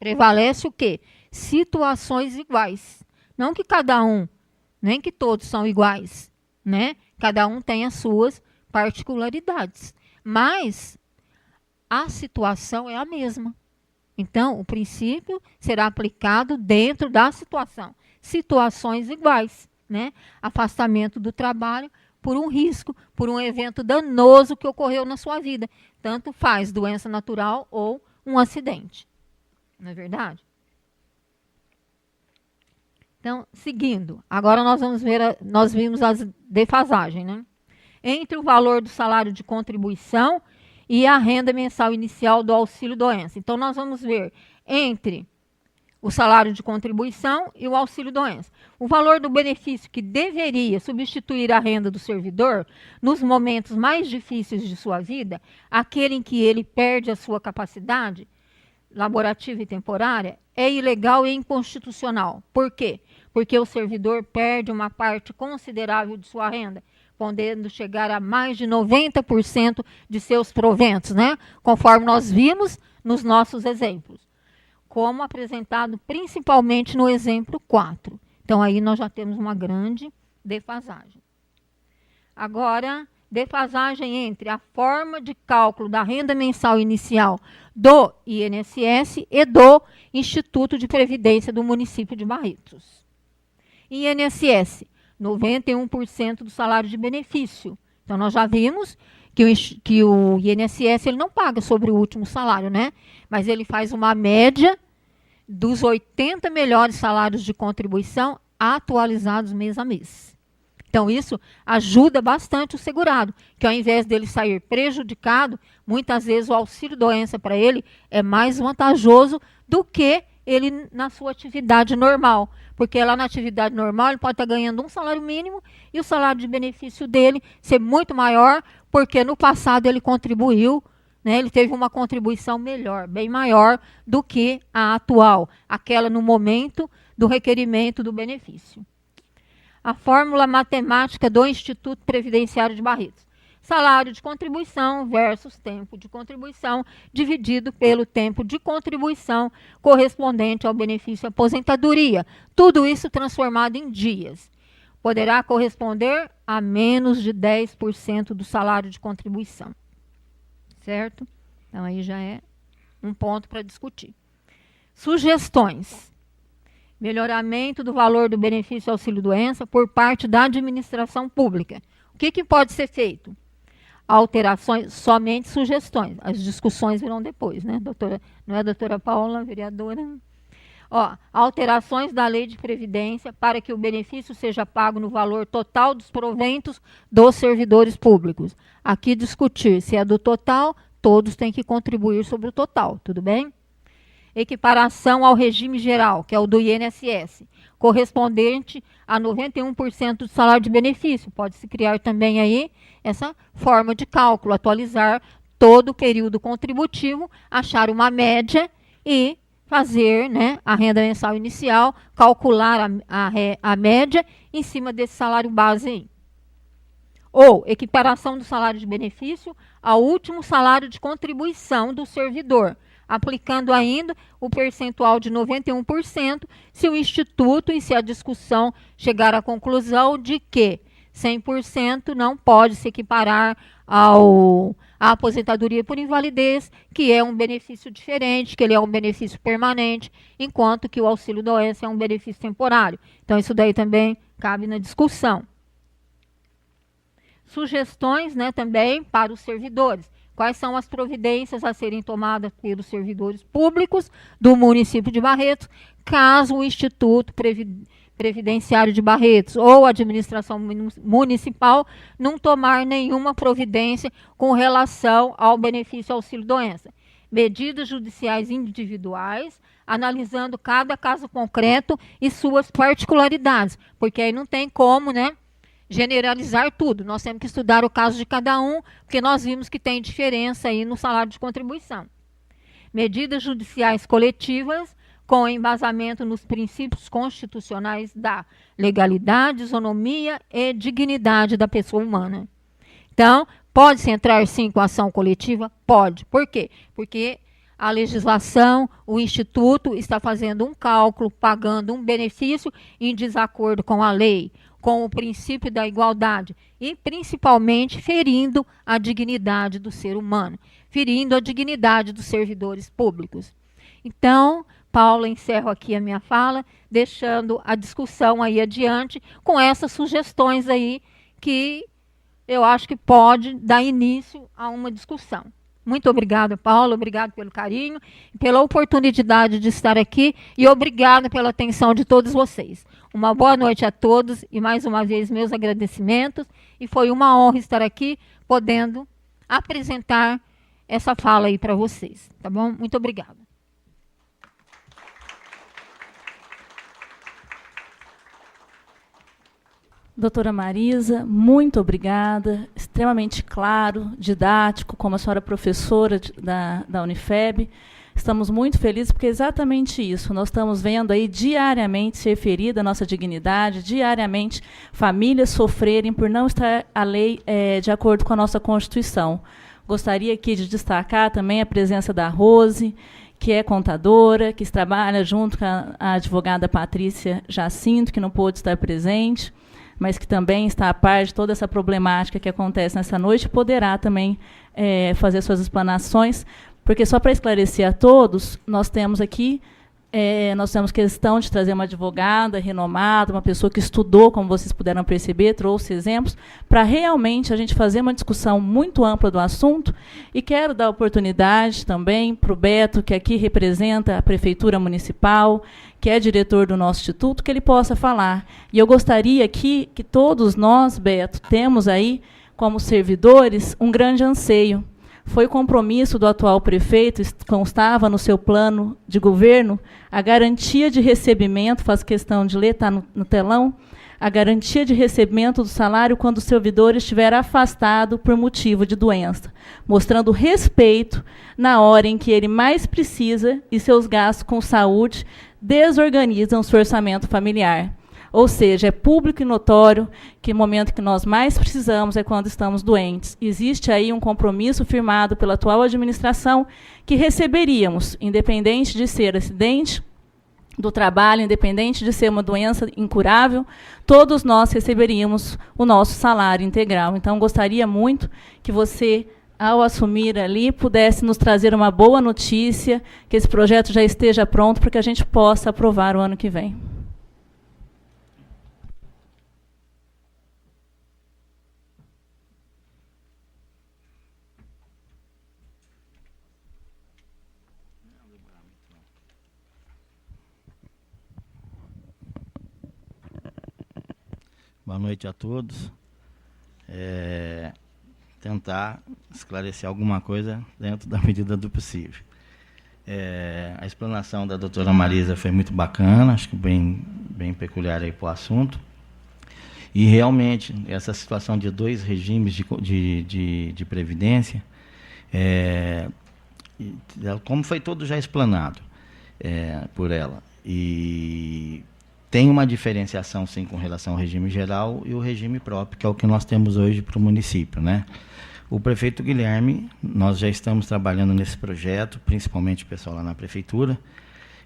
prevalece o quê? Situações iguais. Não que cada um, nem que todos são iguais, Cada um tem as suas particularidades, mas a situação é a mesma. Então, o princípio será aplicado dentro da situação. Situações iguais, Afastamento do trabalho por um risco, por um evento danoso que ocorreu na sua vida. Tanto faz doença natural ou um acidente. Não é verdade? Então, seguindo, agora nós vimos as defasagens, entre o valor do salário de contribuição e a renda mensal inicial do auxílio-doença. Então, nós vamos ver entre o salário de contribuição e o auxílio-doença. O valor do benefício que deveria substituir a renda do servidor nos momentos mais difíceis de sua vida, aquele em que ele perde a sua capacidade laborativa e temporária, é ilegal e inconstitucional. Por quê? Porque o servidor perde uma parte considerável de sua renda, podendo chegar a mais de 90% de seus proventos, Conforme nós vimos nos nossos exemplos, como apresentado principalmente no exemplo 4. Então, aí nós já temos uma grande defasagem. Agora, defasagem entre a forma de cálculo da renda mensal inicial do INSS e do Instituto de Previdência do município de Barretos. INSS, 91% do salário de benefício. Então, nós já vimos que o INSS ele não paga sobre o último salário, Mas ele faz uma média dos 80 melhores salários de contribuição atualizados mês a mês. Então, isso ajuda bastante o segurado, que ao invés dele sair prejudicado, muitas vezes o auxílio-doença para ele é mais vantajoso do que ele na sua atividade normal. Porque lá na atividade normal ele pode estar ganhando um salário mínimo e o salário de benefício dele ser muito maior, porque no passado ele contribuiu, ele teve uma contribuição melhor, bem maior do que a atual, aquela no momento do requerimento do benefício. A fórmula matemática do Instituto Previdenciário de Barretos. Salário de contribuição versus tempo de contribuição, dividido pelo tempo de contribuição correspondente ao benefício aposentadoria. Tudo isso transformado em dias. Poderá corresponder a menos de 10% do salário de contribuição. Certo? Então, aí já é um ponto para discutir. Sugestões. Melhoramento do valor do benefício auxílio-doença por parte da administração pública. O que pode ser feito? Alterações, somente sugestões. As discussões virão depois, doutora? Não é, doutora Paula, vereadora? Alterações da lei de previdência para que o benefício seja pago no valor total dos proventos dos servidores públicos. Aqui discutir se é do total, todos têm que contribuir sobre o total, tudo bem? Equiparação ao regime geral, que é o do INSS, correspondente a 91% do salário de benefício. Pode-se criar também aí essa forma de cálculo, atualizar todo o período contributivo, achar uma média e fazer a renda mensal inicial, calcular a média em cima desse salário base aí. Ou equiparação do salário de benefício ao último salário de contribuição do servidor, aplicando ainda o percentual de 91% se o Instituto e se a discussão chegar à conclusão de que 100% não pode se equiparar à aposentadoria por invalidez, que é um benefício diferente, que ele é um benefício permanente, enquanto que o auxílio-doença é um benefício temporário. Então, isso daí também cabe na discussão. Sugestões também para os servidores. Quais são as providências a serem tomadas pelos servidores públicos do município de Barretos, caso o Instituto Previdenciário de Barretos ou a administração municipal não tomar nenhuma providência com relação ao benefício auxílio-doença? medidas judiciais individuais, analisando cada caso concreto e suas particularidades, porque aí não tem como, né, generalizar tudo. Nós temos que estudar o caso de cada um, porque nós vimos que tem diferença aí no salário de contribuição. Medidas judiciais coletivas com embasamento nos princípios constitucionais da legalidade, isonomia e dignidade da pessoa humana. Então, pode-se entrar sim com ação coletiva? Pode. Por quê? Porque a legislação, o Instituto está fazendo um cálculo, pagando um benefício em desacordo com a lei, com o princípio da igualdade e, principalmente, ferindo a dignidade do ser humano, ferindo a dignidade dos servidores públicos. Então, Paula, encerro aqui a minha fala, deixando a discussão aí adiante com essas sugestões aí que eu acho que pode dar início a uma discussão. Muito obrigada, Paula, obrigado pelo carinho, pela oportunidade de estar aqui e obrigada pela atenção de todos vocês. Uma boa noite a todos e, mais uma vez, meus agradecimentos. E foi uma honra estar aqui, podendo apresentar essa fala aí para vocês. Tá bom? Muito obrigada. Doutora Marisa, muito obrigada, extremamente claro, didático, como a senhora professora da Unifeb. Estamos muito felizes porque é exatamente isso. Nós estamos vendo aí diariamente ser ferida a nossa dignidade, diariamente famílias sofrerem por não estar a lei de acordo com a nossa Constituição. Gostaria aqui de destacar também a presença da Rose, que é contadora, que trabalha junto com a advogada Patrícia Jacinto, que não pôde estar presente, mas que também está a par de toda essa problemática que acontece nessa noite, poderá também fazer suas explanações, porque só para esclarecer a todos, nós temos aqui, nós temos questão de trazer uma advogada renomada, uma pessoa que estudou, como vocês puderam perceber, trouxe exemplos, para realmente a gente fazer uma discussão muito ampla do assunto, e quero dar oportunidade também para o Beto, que aqui representa a Prefeitura Municipal, que é diretor do nosso instituto, que ele possa falar. E eu gostaria aqui que todos nós, Beto, temos aí, como servidores, um grande anseio. Foi compromisso do atual prefeito, constava no seu plano de governo, a garantia de recebimento, faz questão de ler, está no telão, a garantia de recebimento do salário quando o servidor estiver afastado por motivo de doença, mostrando respeito na hora em que ele mais precisa e seus gastos com saúde desorganizam seu orçamento familiar. Ou seja, é público e notório que o momento que nós mais precisamos é quando estamos doentes. Existe aí um compromisso firmado pela atual administração que receberíamos, independente de ser acidente do trabalho, independente de ser uma doença incurável, todos nós receberíamos o nosso salário integral. Então, gostaria muito que você, ao assumir ali, pudesse nos trazer uma boa notícia, que esse projeto já esteja pronto para que a gente possa aprovar o ano que vem. Boa noite a todos. Tentar esclarecer alguma coisa dentro da medida do possível. A explanação da doutora Marisa foi muito bacana, acho que bem peculiar aí para o assunto. E, realmente, essa situação de dois regimes de previdência, como foi todo já explanado por ela, e tem uma diferenciação, sim, com relação ao regime geral e o regime próprio, que é o que nós temos hoje para o município, né? O prefeito Guilherme, nós já estamos trabalhando nesse projeto, principalmente o pessoal lá na prefeitura,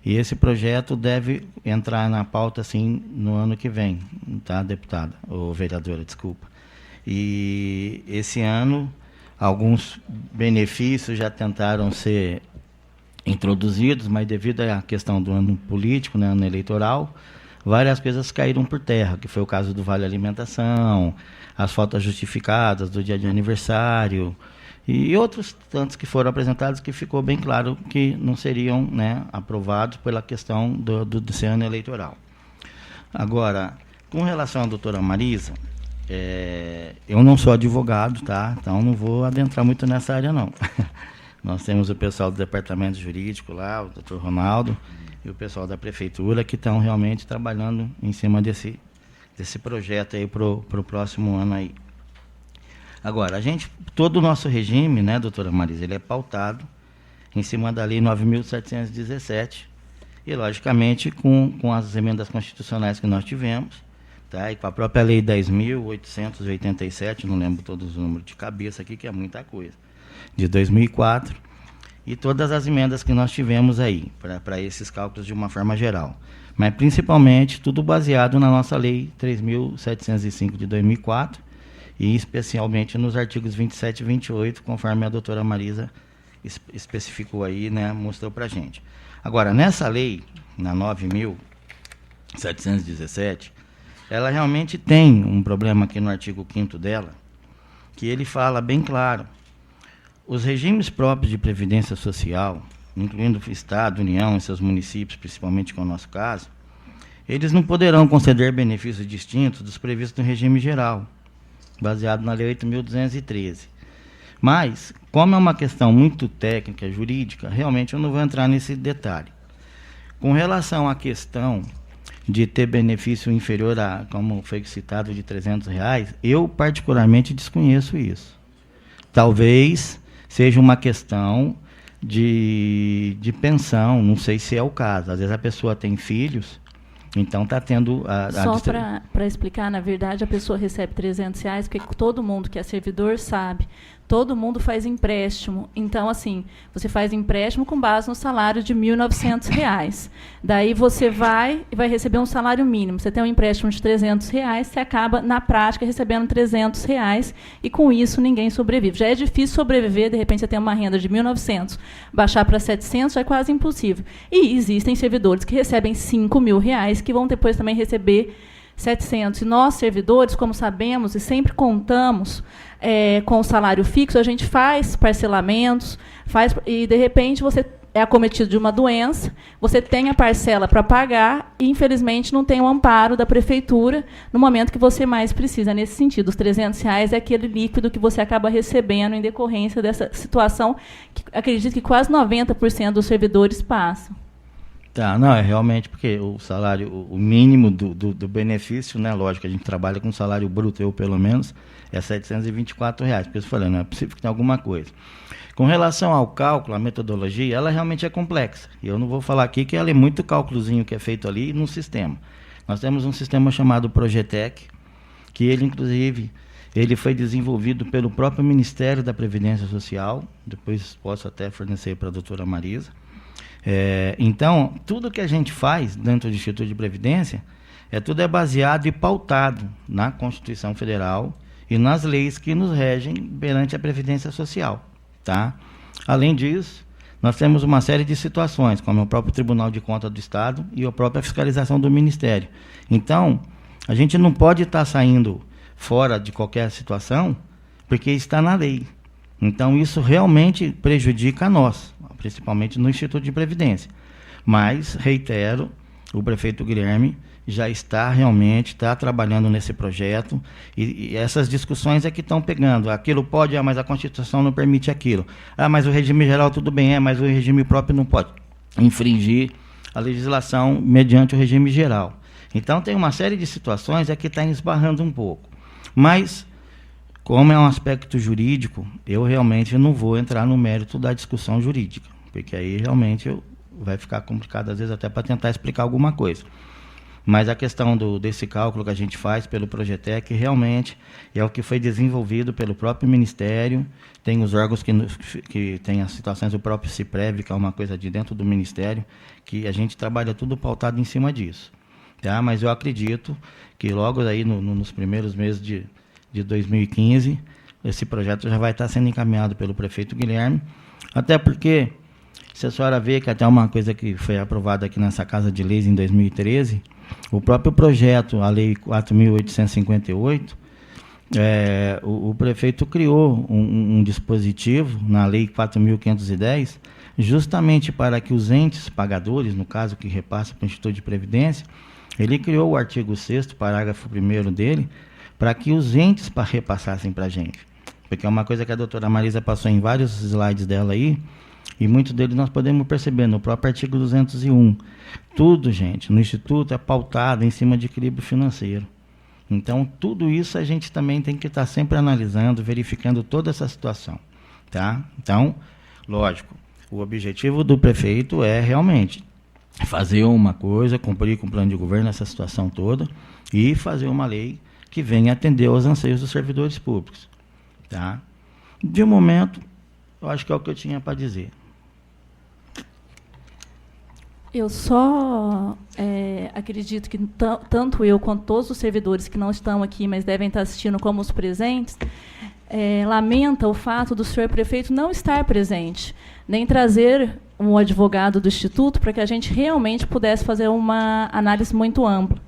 e esse projeto deve entrar na pauta, sim, no ano que vem, tá, deputada, ou vereadora, desculpa. E esse ano, alguns benefícios já tentaram ser introduzidos, mas devido à questão do ano político, né, ano eleitoral, várias coisas caíram por terra, que foi o caso do Vale Alimentação, as faltas justificadas do dia de aniversário e outros tantos que foram apresentados, que ficou bem claro que não seriam, né, aprovados pela questão desse ano eleitoral. Agora, com relação à doutora Marisa, eu não sou advogado, tá? Então não vou adentrar muito nessa área, não. Nós temos o pessoal do departamento jurídico lá, o doutor Ronaldo, e o pessoal da prefeitura, que estão realmente trabalhando em cima desse projeto aí para o próximo ano aí. Agora, todo o nosso regime, né, doutora Marisa, ele é pautado em cima da Lei 9.717, e, logicamente, com as emendas constitucionais que nós tivemos, tá, e com a própria Lei 10.887, não lembro todos os números de cabeça aqui, que é muita coisa, de 2004, e todas as emendas que nós tivemos aí, para esses cálculos de uma forma geral. Mas, principalmente, tudo baseado na nossa Lei 3.705 de 2004, e especialmente nos artigos 27 e 28, conforme a doutora Marisa especificou aí, né, mostrou para a gente. Agora, nessa lei, na 9.717, ela realmente tem um problema aqui no artigo 5º dela, que ele fala bem claro: os regimes próprios de previdência social, incluindo o Estado, União e seus municípios, principalmente com o nosso caso, eles não poderão conceder benefícios distintos dos previstos no regime geral, baseado na Lei 8.213. Mas, como é uma questão muito técnica, jurídica, realmente eu não vou entrar nesse detalhe. Com relação à questão de ter benefício inferior a, como foi citado, de R$300, eu particularmente desconheço isso. Talvez seja uma questão de pensão, não sei se é o caso. Às vezes a pessoa tem filhos, então está tendo Só para explicar, na verdade, a pessoa recebe R$300, porque todo mundo que é servidor sabe, todo mundo faz empréstimo. Então, assim, você faz empréstimo com base no salário de R$1.900. Daí você vai e vai receber um salário mínimo. Você tem um empréstimo de R$300, você acaba, na prática, recebendo R$300, e com isso ninguém sobrevive. Já é difícil sobreviver, de repente você tem uma renda de R$1.900, baixar para R$700 já é quase impossível. E existem servidores que recebem R$5.000, que vão depois também receber R$700. E nós, servidores, como sabemos e sempre contamos com o salário fixo, a gente faz parcelamentos, e, de repente, você é acometido de uma doença, você tem a parcela para pagar e, infelizmente, não tem o amparo da prefeitura no momento que você mais precisa. Nesse sentido, os R$300 é aquele líquido que você acaba recebendo em decorrência dessa situação que acredito que quase 90% dos servidores passam. Tá, não, é realmente porque o salário, o mínimo do benefício, né, lógico, a gente trabalha com salário bruto, eu pelo menos, é R$724, porque eu falei, não é possível que tenha alguma coisa. Com relação ao cálculo, a metodologia, ela realmente é complexa. E eu não vou falar aqui que ela é muito cálculozinho que é feito ali no sistema. Nós temos um sistema chamado Progetec, que ele, inclusive, ele foi desenvolvido pelo próprio Ministério da Previdência Social, depois posso até fornecer para a doutora Marisa. Então, tudo que a gente faz dentro do Instituto de Previdência, tudo é baseado e pautado na Constituição Federal e nas leis que nos regem perante a Previdência Social. Tá? Além disso, nós temos uma série de situações, como o próprio Tribunal de Contas do Estado e a própria fiscalização do Ministério. Então, a gente não pode estar saindo fora de qualquer situação, porque está na lei. Então, isso realmente prejudica a nós, principalmente no Instituto de Previdência. Mas, reitero, o prefeito Guilherme já está trabalhando nesse projeto, e essas discussões é que estão pegando. Aquilo pode, mas a Constituição não permite aquilo. Mas o regime geral tudo bem, mas o regime próprio não pode infringir a legislação mediante o regime geral. Então, tem uma série de situações que está esbarrando um pouco. Mas, como é um aspecto jurídico, eu realmente não vou entrar no mérito da discussão jurídica, porque aí realmente vai ficar complicado, às vezes, até para tentar explicar alguma coisa. Mas a questão desse cálculo que a gente faz pelo Progetec realmente é o que foi desenvolvido pelo próprio Ministério. Tem os órgãos que tem as situações, o próprio CIPREV, que é uma coisa de dentro do Ministério, que a gente trabalha tudo pautado em cima disso. Tá? Mas eu acredito que logo aí nos primeiros meses de 2015, esse projeto já vai estar sendo encaminhado pelo prefeito Guilherme, até porque, se a senhora vê que até uma coisa que foi aprovada aqui nessa Casa de Leis em 2013, o próprio projeto, a Lei 4.858, o prefeito criou um dispositivo na Lei 4.510, justamente para que os entes pagadores, no caso que repassa para o Instituto de Previdência, ele criou o artigo 6º, parágrafo 1º dele, para que os entes repassassem para a gente. Porque é uma coisa que a doutora Marisa passou em vários slides dela aí, e muitos deles nós podemos perceber no próprio artigo 201. Tudo, gente, no Instituto é pautado em cima de equilíbrio financeiro. Então, tudo isso a gente também tem que estar sempre analisando, verificando toda essa situação. Tá? Então, lógico, o objetivo do prefeito é realmente fazer uma coisa, cumprir com o plano de governo, essa situação toda, e fazer uma lei que venha atender aos anseios dos servidores públicos. Tá? De momento, eu acho que é o que eu tinha para dizer. Eu só acredito que tanto eu quanto todos os servidores que não estão aqui, mas devem estar assistindo, como os presentes, lamenta o fato do senhor prefeito não estar presente, nem trazer um advogado do Instituto para que a gente realmente pudesse fazer uma análise muito ampla.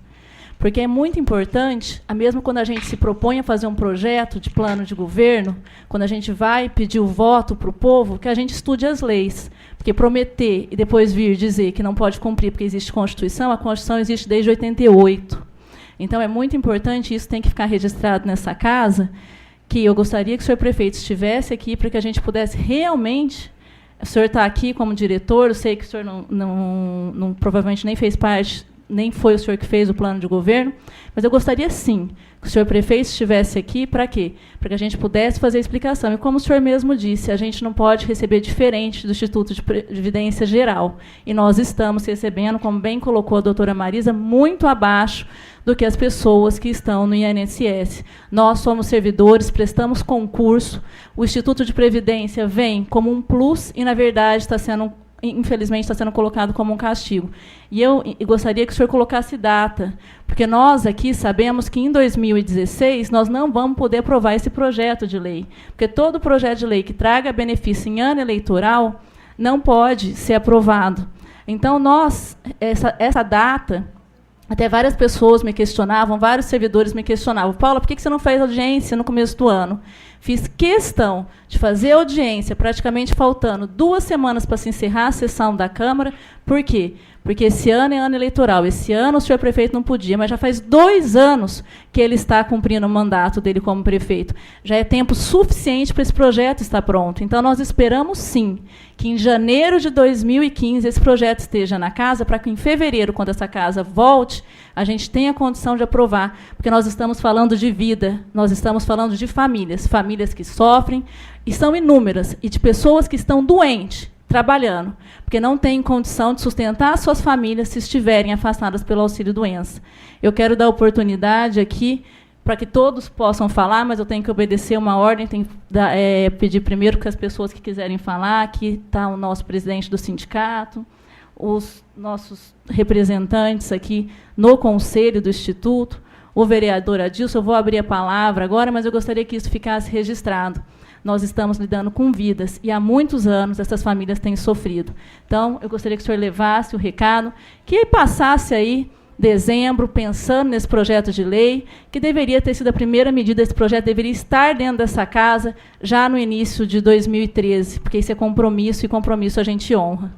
Porque é muito importante, mesmo quando a gente se propõe a fazer um projeto de plano de governo, quando a gente vai pedir o voto para o povo, que a gente estude as leis. Porque prometer e depois vir dizer que não pode cumprir porque existe Constituição, a Constituição existe desde 88. Então, é muito importante, isso tem que ficar registrado nessa casa, que eu gostaria que o senhor prefeito estivesse aqui para que a gente pudesse realmente... O senhor está aqui como diretor, eu sei que o senhor provavelmente nem fez parte, nem foi o senhor que fez o plano de governo, mas eu gostaria, sim, que o senhor prefeito estivesse aqui para quê? Para que a gente pudesse fazer a explicação. E como o senhor mesmo disse, a gente não pode receber diferente do Instituto de Previdência Geral. E nós estamos recebendo, como bem colocou a doutora Marisa, muito abaixo do que as pessoas que estão no INSS. Nós somos servidores, prestamos concurso, o Instituto de Previdência vem como um plus e, na verdade, infelizmente, está sendo colocado como um castigo. E eu gostaria que o senhor colocasse data, porque nós aqui sabemos que, em 2016, nós não vamos poder aprovar esse projeto de lei, porque todo projeto de lei que traga benefício em ano eleitoral não pode ser aprovado. Então, essa data... Até várias pessoas me questionavam, vários servidores me questionavam. Paula, por que você não fez audiência no começo do ano? Fiz questão de fazer audiência, praticamente faltando 2 semanas para se encerrar a sessão da Câmara. Por quê? Porque esse ano é ano eleitoral. Esse ano o senhor prefeito não podia, mas já faz 2 anos que ele está cumprindo o mandato dele como prefeito. Já é tempo suficiente para esse projeto estar pronto. Então, nós esperamos, sim, que em janeiro de 2015 esse projeto esteja na casa, para que em fevereiro, quando essa casa volte, a gente tenha condição de aprovar, porque nós estamos falando de vida, nós estamos falando de famílias, famílias que sofrem, e são inúmeras, e de pessoas que estão doentes, trabalhando, porque não têm condição de sustentar as suas famílias se estiverem afastadas pelo auxílio-doença. Eu quero dar oportunidade aqui para que todos possam falar, mas eu tenho que obedecer uma ordem, tenho que pedir primeiro que as pessoas que quiserem falar, aqui está o nosso presidente do sindicato, os nossos representantes aqui no Conselho do Instituto, o vereador Adilson. Eu vou abrir a palavra agora, mas eu gostaria que isso ficasse registrado. Nós estamos lidando com vidas, e há muitos anos essas famílias têm sofrido. Então, eu gostaria que o senhor levasse o recado, que passasse aí dezembro, pensando nesse projeto de lei, que deveria ter sido a primeira medida, esse projeto deveria estar dentro dessa casa já no início de 2013, porque isso é compromisso, e compromisso a gente honra.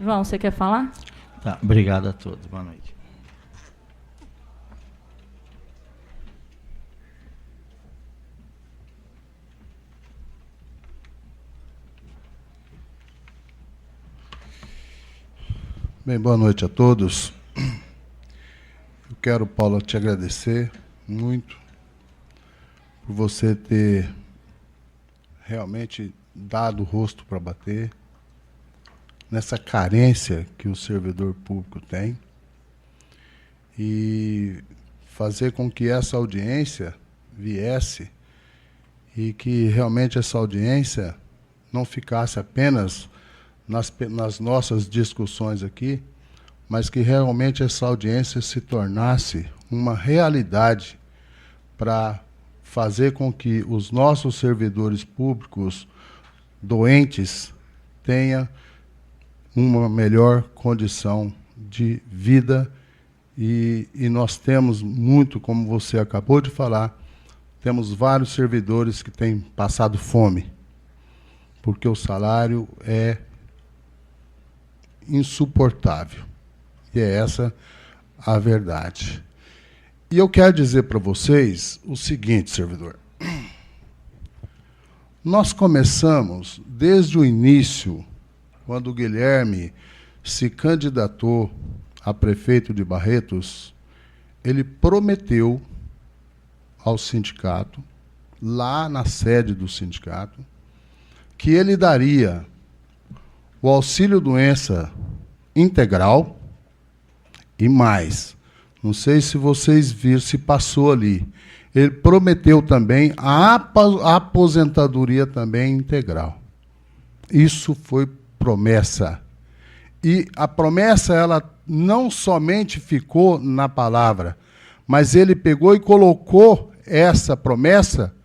João, você quer falar? Tá, obrigado a todos. Boa noite. Bem, boa noite a todos. Eu quero, Paula, te agradecer muito por você ter realmente dado o rosto para bater nessa carência que o servidor público tem e fazer com que essa audiência viesse e que realmente essa audiência não ficasse apenas nas nossas discussões aqui, mas que realmente essa audiência se tornasse uma realidade para fazer com que os nossos servidores públicos doentes tenham uma melhor condição de vida. E nós temos muito, como você acabou de falar, temos vários servidores que têm passado fome, porque o salário é insuportável. E é essa a verdade. E eu quero dizer para vocês o seguinte, servidor. Nós começamos, desde o início, quando o Guilherme se candidatou a prefeito de Barretos, ele prometeu ao sindicato, lá na sede do sindicato, que ele daria o auxílio-doença integral e mais. Não sei se vocês viram, se passou ali. Ele prometeu também a aposentadoria também integral. Isso foi promessa. E a promessa, ela não somente ficou na palavra, mas ele pegou e colocou essa promessa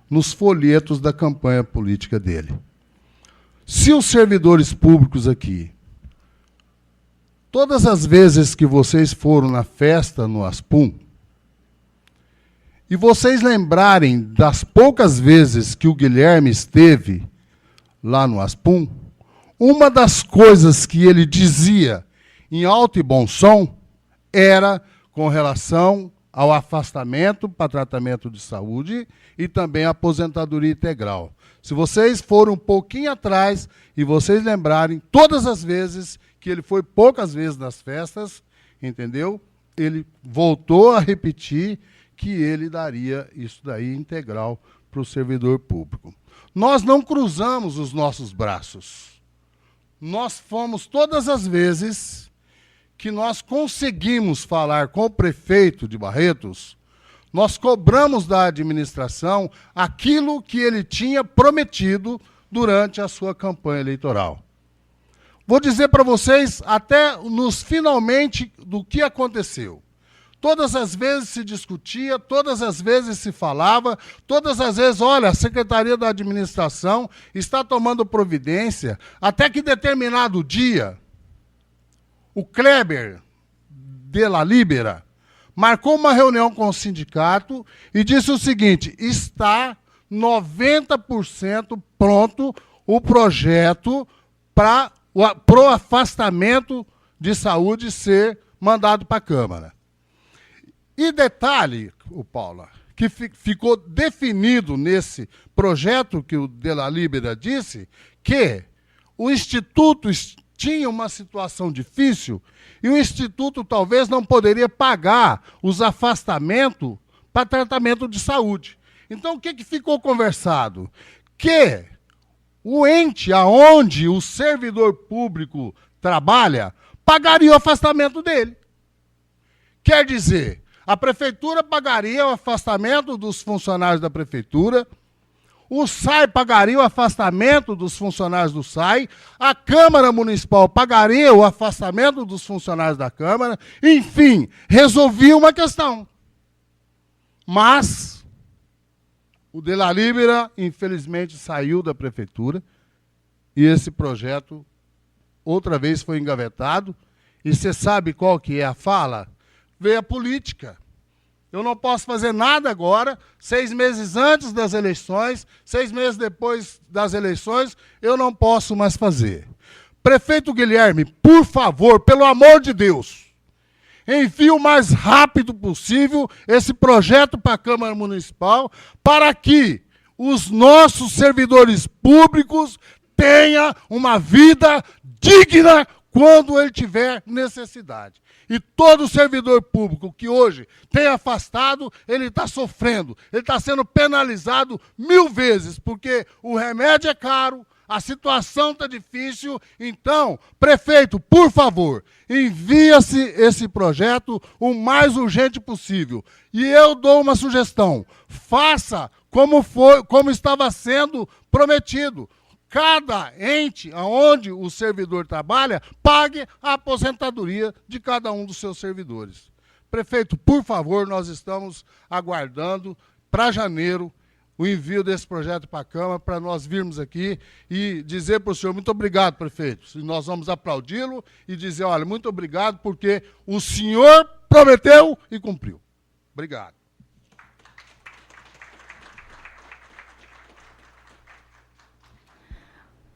nos folhetos da campanha política dele. Se os servidores públicos aqui, todas as vezes que vocês foram na festa no Aspum, e vocês lembrarem das poucas vezes que o Guilherme esteve lá no Aspum, uma das coisas que ele dizia em alto e bom som era com relação ao afastamento para tratamento de saúde e também a aposentadoria integral. Se vocês forem um pouquinho atrás e vocês lembrarem todas as vezes que ele foi poucas vezes nas festas, entendeu? Ele voltou a repetir que ele daria isso daí integral para o servidor público. Nós não cruzamos os nossos braços. Nós fomos todas as vezes que nós conseguimos falar com o prefeito de Barretos, nós cobramos da administração aquilo que ele tinha prometido durante a sua campanha eleitoral. Vou dizer para vocês, até nos finalmente, do que aconteceu. Todas as vezes se discutia, todas as vezes se falava, todas as vezes, olha, a Secretaria da Administração está tomando providência, até que determinado dia, o Kleber de la Libera marcou uma reunião com o sindicato e disse o seguinte: está 90% pronto o projeto para o afastamento de saúde ser mandado para a Câmara. E detalhe, Paula, que ficou definido nesse projeto que o de la Libera disse, que o Instituto tinha uma situação difícil e o Instituto talvez não poderia pagar os afastamentos para tratamento de saúde. Então, o que ficou conversado? Que o ente aonde o servidor público trabalha pagaria o afastamento dele. Quer dizer, a prefeitura pagaria o afastamento dos funcionários da prefeitura, o SAI pagaria o afastamento dos funcionários do SAI, a Câmara Municipal pagaria o afastamento dos funcionários da Câmara, enfim, resolvia uma questão. Mas o de la Libera, infelizmente, saiu da prefeitura e esse projeto outra vez foi engavetado. E você sabe qual que é a fala? Veio a política. Eu não posso fazer nada agora, 6 meses antes das eleições, 6 meses depois das eleições, eu não posso mais fazer. Prefeito Guilherme, por favor, pelo amor de Deus, envie o mais rápido possível esse projeto para a Câmara Municipal para que os nossos servidores públicos tenham uma vida digna quando ele tiver necessidade. E todo servidor público que hoje tem afastado, ele está sofrendo, ele está sendo penalizado 1000 vezes, porque o remédio é caro, a situação está difícil. Então, prefeito, por favor, envie-se esse projeto o mais urgente possível. E eu dou uma sugestão, faça como estava sendo prometido. Cada ente onde o servidor trabalha, pague a aposentadoria de cada um dos seus servidores. Prefeito, por favor, nós estamos aguardando para janeiro o envio desse projeto para a Câmara, para nós virmos aqui e dizer para o senhor, muito obrigado, prefeito. Nós vamos aplaudi-lo e dizer, olha, muito obrigado, porque o senhor prometeu e cumpriu. Obrigado.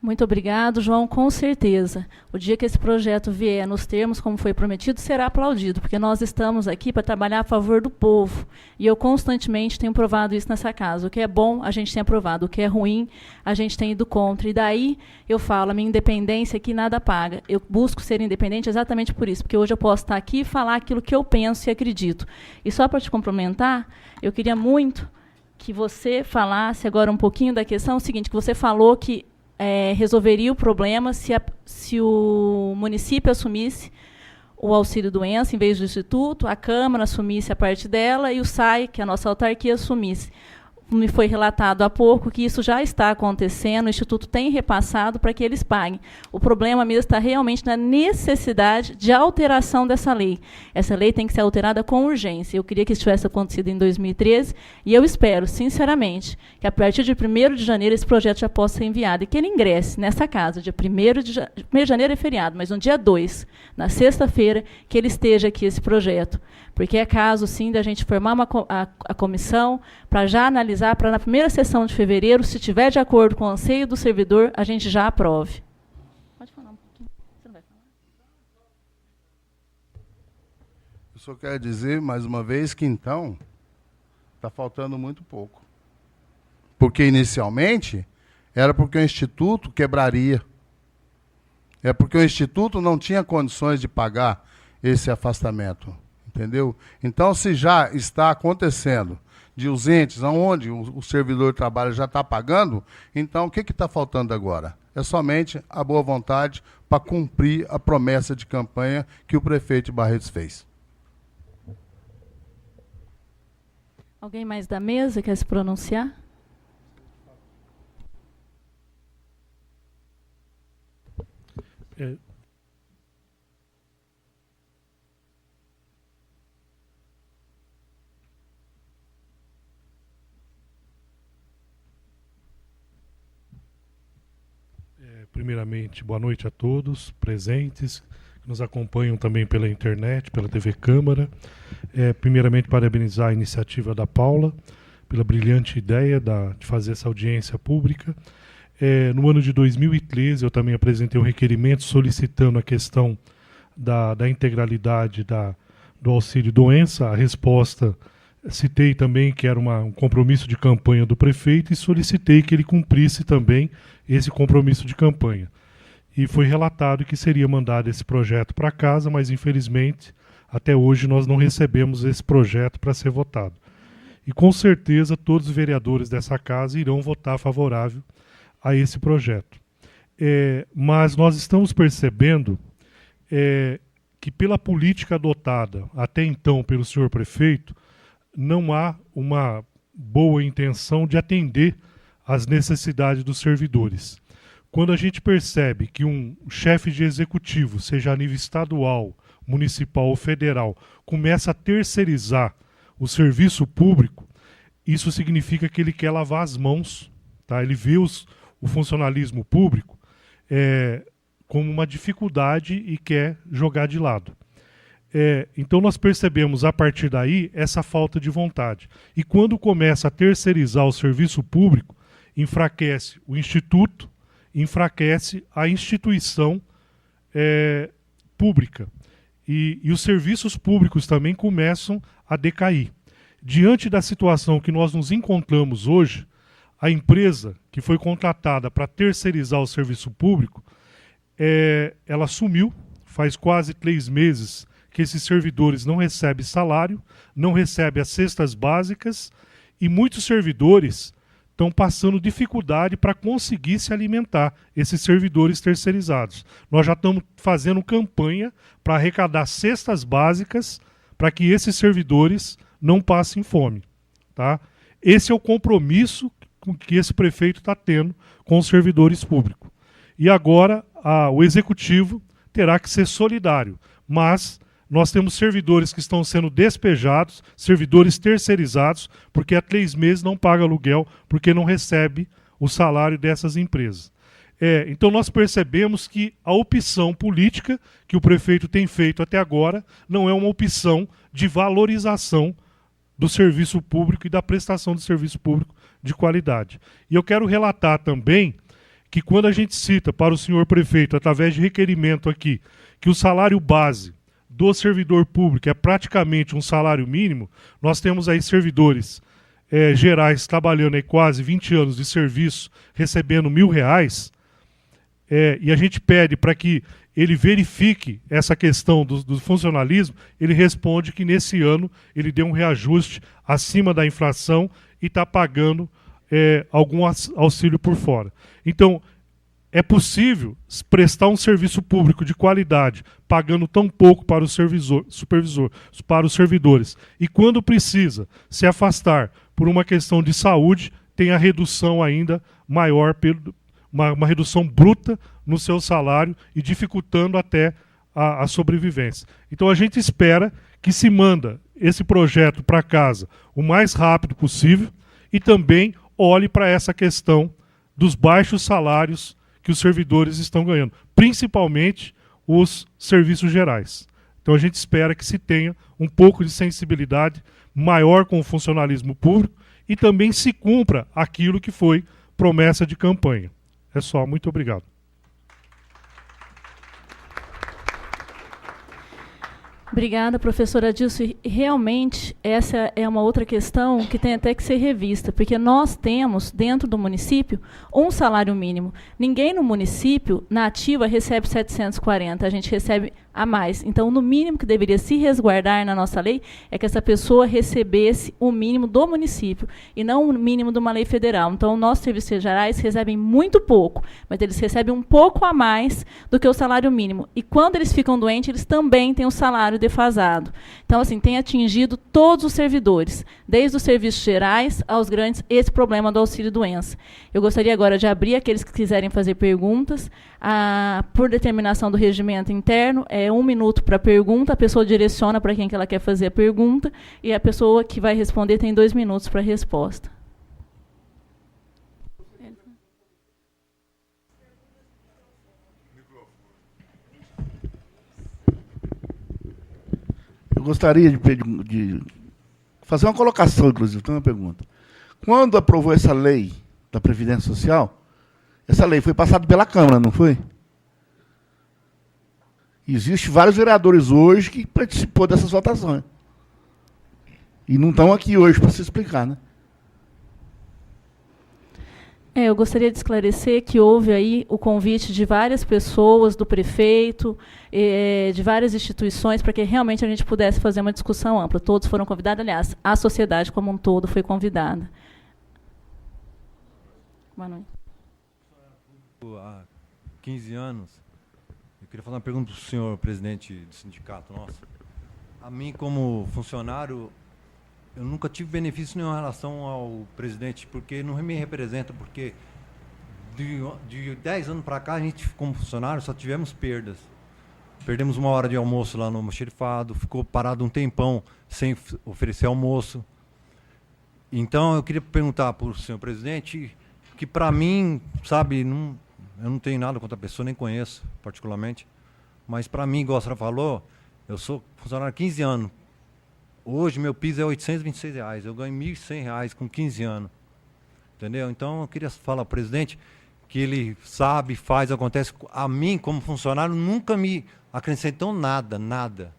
Muito obrigado, João. Com certeza. O dia que esse projeto vier nos termos como foi prometido, será aplaudido, porque nós estamos aqui para trabalhar a favor do povo. E eu constantemente tenho provado isso nessa casa. O que é bom, a gente tem aprovado. O que é ruim, a gente tem ido contra. E daí eu falo, a minha independência aqui nada paga. Eu busco ser independente exatamente por isso, porque hoje eu posso estar aqui e falar aquilo que eu penso e acredito. E só para te complementar, eu queria muito que você falasse agora um pouquinho da questão seguinte, que você falou que resolveria o problema se o município assumisse o auxílio-doença em vez do Instituto, a Câmara assumisse a parte dela e o SAI, que é a nossa autarquia, assumisse. Me foi relatado há pouco que isso já está acontecendo, o Instituto tem repassado para que eles paguem. O problema mesmo está realmente na necessidade de alteração dessa lei. Essa lei tem que ser alterada com urgência. Eu queria que isso tivesse acontecido em 2013 e eu espero, sinceramente, que a partir de 1º de janeiro esse projeto já possa ser enviado e que ele ingresse nessa casa. Dia 1º de janeiro é feriado, mas no dia 2, na sexta-feira, que ele esteja aqui esse projeto. Porque é caso, sim, da gente formar a comissão para já analisar, para na primeira sessão de fevereiro, se tiver de acordo com o anseio do servidor, a gente já aprove. Pode falar um pouquinho. Você não vai falar? Eu só quero dizer, mais uma vez, que então está faltando muito pouco. Porque, inicialmente, era porque o Instituto quebraria. É porque o Instituto não tinha condições de pagar esse afastamento. Entendeu? Então, se já está acontecendo de os entes onde o servidor de trabalho já está pagando, então o que está faltando agora? É somente a boa vontade para cumprir a promessa de campanha que o prefeito de Barretos fez. Alguém mais da mesa quer se pronunciar? Primeiramente, boa noite a todos presentes, que nos acompanham também pela internet, pela TV Câmara. Primeiramente, parabenizar a iniciativa da Paula, pela brilhante ideia de fazer essa audiência pública. No ano de 2013, eu também apresentei um requerimento solicitando a questão da integralidade do auxílio-doença. A resposta, citei também que era um compromisso de campanha do prefeito e solicitei que ele cumprisse também esse compromisso de campanha. E foi relatado que seria mandado esse projeto para casa, mas infelizmente até hoje nós não recebemos esse projeto para ser votado. E com certeza todos os vereadores dessa casa irão votar favorável a esse projeto. Mas nós estamos percebendo que pela política adotada até então pelo senhor prefeito, não há uma boa intenção de atender às necessidades dos servidores. Quando a gente percebe que um chefe de executivo, seja a nível estadual, municipal ou federal, começa a terceirizar o serviço público, isso significa que ele quer lavar as mãos, tá? Ele vê o funcionalismo público como uma dificuldade e quer jogar de lado. Então nós percebemos a partir daí essa falta de vontade. E quando começa a terceirizar o serviço público, enfraquece o Instituto, enfraquece a instituição pública. E os serviços públicos também começam a decair. Diante da situação que nós nos encontramos hoje, a empresa que foi contratada para terceirizar o serviço público, ela sumiu, faz quase 3 meses que esses servidores não recebem salário, não recebem as cestas básicas e muitos servidores estão passando dificuldade para conseguir se alimentar, esses servidores terceirizados. Nós já estamos fazendo campanha para arrecadar cestas básicas para que esses servidores não passem fome. Tá? Esse é o compromisso que esse prefeito está tendo com os servidores públicos. E agora o executivo terá que ser solidário, mas nós temos servidores que estão sendo despejados, servidores terceirizados, porque há 3 meses não paga aluguel, porque não recebe o salário dessas empresas. Então nós percebemos que a opção política que o prefeito tem feito até agora não é uma opção de valorização do serviço público e da prestação de serviço público de qualidade. E eu quero relatar também que quando a gente cita para o senhor prefeito, através de requerimento aqui, que o salário base do servidor público é praticamente um salário mínimo, nós temos aí servidores gerais trabalhando aí quase 20 anos de serviço, recebendo R$1.000, e a gente pede para que ele verifique essa questão do funcionalismo, ele responde que nesse ano ele deu um reajuste acima da inflação e está pagando algum auxílio por fora. Então, é possível prestar um serviço público de qualidade, pagando tão pouco para o supervisor, para os servidores. E quando precisa se afastar por uma questão de saúde, tem a redução ainda maior, uma redução bruta no seu salário e dificultando até a sobrevivência. Então a gente espera que se manda esse projeto para casa o mais rápido possível e também olhe para essa questão dos baixos salários que os servidores estão ganhando, principalmente os serviços gerais. Então a gente espera que se tenha um pouco de sensibilidade maior com o funcionalismo público e também se cumpra aquilo que foi promessa de campanha. É só, muito obrigado. Obrigada, professora Dilson. Realmente, essa é uma outra questão que tem até que ser revista, porque nós temos, dentro do município, um salário mínimo. Ninguém no município, na ativa, recebe 740, a gente recebe a mais. Então, no mínimo que deveria se resguardar na nossa lei é que essa pessoa recebesse o mínimo do município e não o mínimo de uma lei federal. Então, nossos serviços gerais recebem muito pouco, mas eles recebem um pouco a mais do que o salário mínimo. E quando eles ficam doentes, eles também têm o salário defasado. Então, assim, tem atingido todos os servidores, desde os serviços gerais aos grandes, esse problema do auxílio-doença. Eu gostaria agora de abrir aqueles que quiserem fazer perguntas. Por determinação do regimento interno, 1 minuto para a pergunta, a pessoa direciona para quem que ela quer fazer a pergunta, e a pessoa que vai responder tem 2 minutos para a resposta. Eu gostaria de fazer uma colocação, inclusive, tem uma pergunta. Quando aprovou essa lei da Previdência Social, essa lei foi passada pela Câmara, não foi? Existem vários vereadores hoje que participou dessas votações. E não estão aqui hoje para se explicar, né? Eu gostaria de esclarecer que houve aí o convite de várias pessoas, do prefeito, de várias instituições, para que realmente a gente pudesse fazer uma discussão ampla. Todos foram convidados, aliás, a sociedade como um todo foi convidada. Boa noite. Há 15 anos, eu queria fazer uma pergunta para o senhor presidente do sindicato nosso. A mim, como funcionário, eu nunca tive benefício nenhum em relação ao presidente, porque não me representa, porque de 10 anos para cá, a gente, como funcionário, só tivemos perdas. Perdemos 1 hora de almoço lá no almoxerifado, ficou parado um tempão sem oferecer almoço. Então, eu queria perguntar para o senhor presidente, que para mim, sabe, eu não tenho nada contra a pessoa, nem conheço particularmente, mas para mim, igual a senhora falou, eu sou funcionário há 15 anos. Hoje, meu piso é R$ 826, eu ganho R$ 1.100 com 15 anos. Entendeu? Então, eu queria falar ao presidente que ele sabe, faz, acontece. A mim, como funcionário, nunca me acrescentou nada, nada.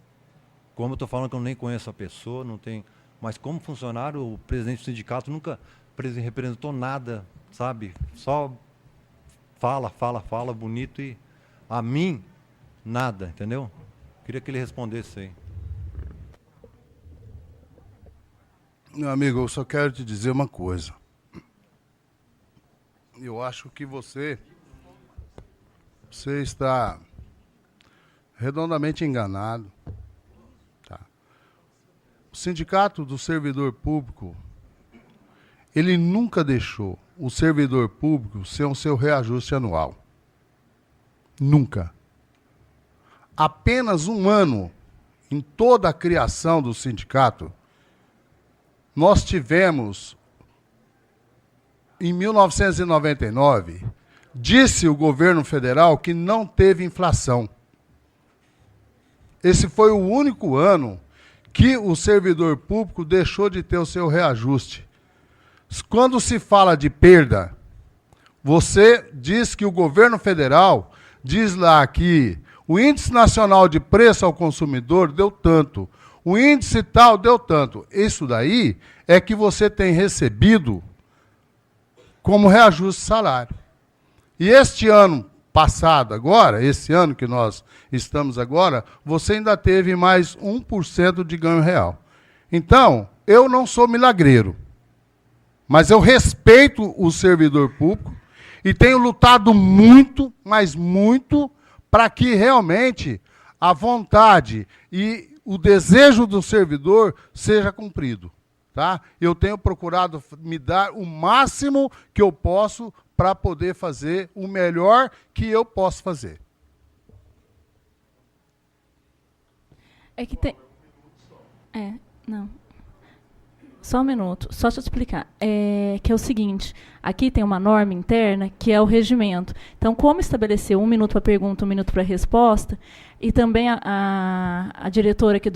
Como eu estou falando que eu nem conheço a pessoa, não tem. Mas como funcionário, o presidente do sindicato nunca representou nada, sabe? Só fala bonito e a mim, nada, entendeu? Queria que ele respondesse aí. Meu amigo, eu só quero te dizer uma coisa. Eu acho que você está redondamente enganado. Tá? O Sindicato do Servidor Público, ele nunca deixou o servidor público ser o seu reajuste anual. Nunca. Apenas 1 ano em toda a criação do sindicato, nós tivemos, em 1999, disse o governo federal que não teve inflação. Esse foi o único ano que o servidor público deixou de ter o seu reajuste. Quando se fala de perda, Você diz que o governo federal diz lá que o índice nacional de preço ao consumidor deu tanto, o índice tal deu tanto. Isso daí é que você tem recebido como reajuste de salário. E este ano passado agora, esse ano que nós estamos agora, você ainda teve mais 1% de ganho real. Então, eu não sou milagreiro, mas eu respeito o servidor público e tenho lutado muito, mas muito, para que realmente a vontade e o desejo do servidor seja cumprido. Tá? Eu tenho procurado me dar o máximo que eu posso para poder fazer o melhor que eu posso fazer. É que tem... não. Só um minuto, só te explicar. Que é o seguinte, aqui tem uma norma interna, que é o regimento. Então, como estabelecer 1 minuto para pergunta, 1 minuto para resposta, e também a diretora aqui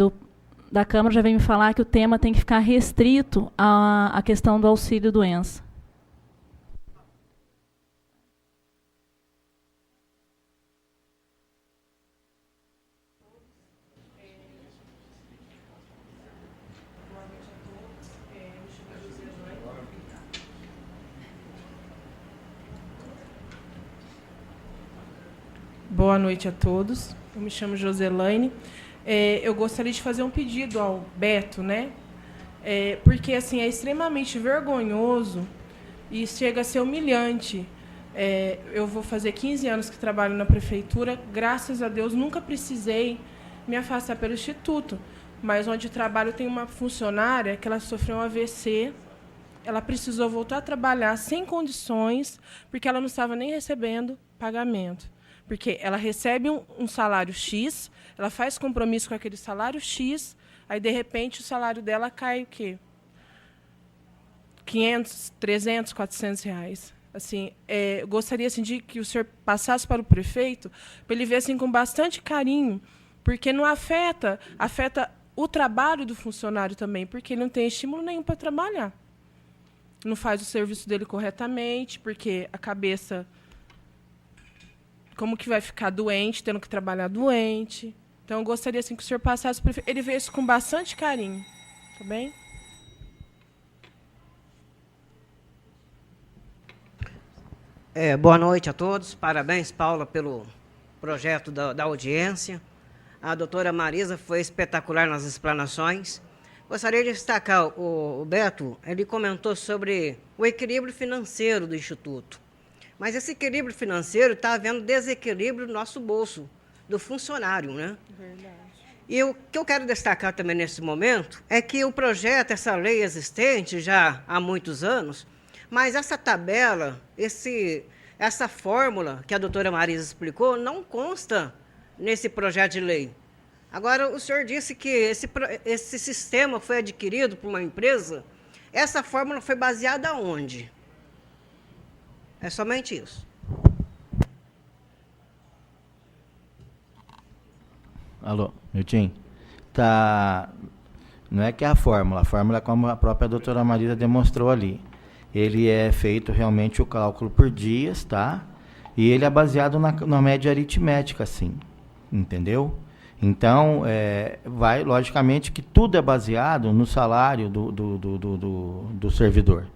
da Câmara já veio me falar que o tema tem que ficar restrito à questão do auxílio-doença. Boa noite a todos. Eu me chamo Joselaine. Eu gostaria de fazer um pedido ao Beto, né? Porque assim, é extremamente vergonhoso e chega a ser humilhante. Eu vou fazer 15 anos que trabalho na prefeitura. Graças a Deus, nunca precisei me afastar pelo Instituto. Mas onde eu trabalho tem uma funcionária que ela sofreu um AVC. Ela precisou voltar a trabalhar sem condições, porque ela não estava nem recebendo pagamento. Porque ela recebe um salário X, ela faz compromisso com aquele salário X, aí, de repente, o salário dela cai o quê? 500, 300, 400 reais. Assim, eu gostaria assim, de que o senhor passasse para o prefeito, para ele ver assim, com bastante carinho, porque não afeta o trabalho do funcionário também, porque ele não tem estímulo nenhum para trabalhar. Não faz o serviço dele corretamente, porque a cabeça... Como que vai ficar doente, tendo que trabalhar doente. Então, eu gostaria assim, que o senhor passasse... Ele vê isso com bastante carinho. Tá bem? Boa noite a todos. Parabéns, Paula, pelo projeto da audiência. A doutora Marisa foi espetacular nas explanações. Gostaria de destacar, o Beto, ele comentou sobre o equilíbrio financeiro do Instituto. Mas esse equilíbrio financeiro está havendo desequilíbrio no nosso bolso, do funcionário, né? Verdade. E o que eu quero destacar também nesse momento é que o projeto, essa lei existente já há muitos anos, mas essa tabela, essa fórmula que a doutora Marisa explicou, não consta nesse projeto de lei. Agora, o senhor disse que esse sistema foi adquirido por uma empresa. Essa fórmula foi baseada onde? É somente isso. Alô, Milton? Não é que é a fórmula é como a própria doutora Marisa demonstrou ali. Ele é feito realmente o cálculo por dias, tá? E ele é baseado na média aritmética, assim, entendeu? Então, logicamente que tudo é baseado no salário do servidor,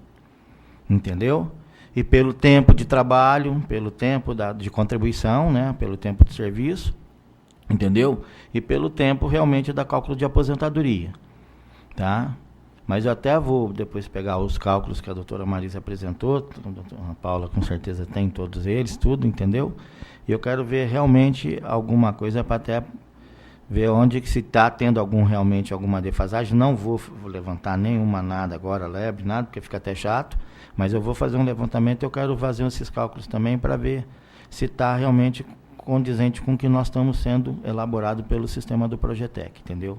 entendeu? E pelo tempo de trabalho, pelo tempo de contribuição, né? Pelo tempo de serviço, entendeu? E pelo tempo realmente da cálculo de aposentadoria, tá? Mas eu até vou depois pegar os cálculos que a doutora Marisa apresentou, a Paula com certeza tem todos eles, tudo, entendeu? E eu quero ver realmente alguma coisa para até ver onde que se está tendo realmente alguma defasagem. Não vou levantar nada agora, lebre, nada, porque fica até chato, mas eu vou fazer um levantamento e eu quero fazer esses cálculos também para ver se está realmente condizente com o que nós estamos sendo elaborado pelo sistema do Projetec, entendeu?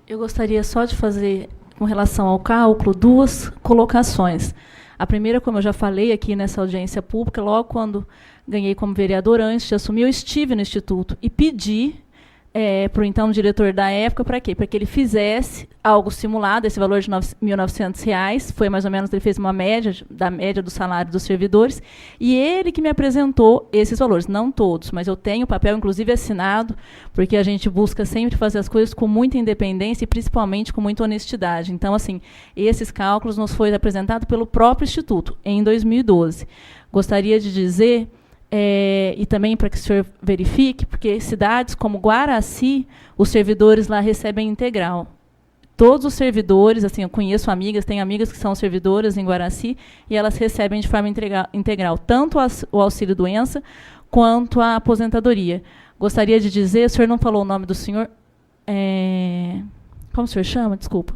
Eu gostaria só de fazer, com relação ao cálculo, 2 colocações. A primeira, como eu já falei aqui nessa audiência pública, logo quando ganhei como vereadora, antes de assumir, eu estive no Instituto e pedi para o então diretor da época, para quê? Para que ele fizesse algo simulado, esse valor de R$ 1.900, foi mais ou menos, ele fez uma média, da média do salário dos servidores, e ele que me apresentou esses valores, não todos, mas eu tenho o papel, inclusive, assinado, porque a gente busca sempre fazer as coisas com muita independência e, principalmente, com muita honestidade. Então, assim, esses cálculos nos foi apresentado pelo próprio Instituto, em 2012. Gostaria de dizer... e também para que o senhor verifique, porque cidades como Guaraci, os servidores lá recebem integral. Todos os servidores, assim, eu conheço amigas, tenho amigas que são servidoras em Guaraci, e elas recebem de forma integral tanto o auxílio-doença quanto a aposentadoria. Gostaria de dizer, o senhor não falou o nome do senhor, como o senhor chama? Desculpa.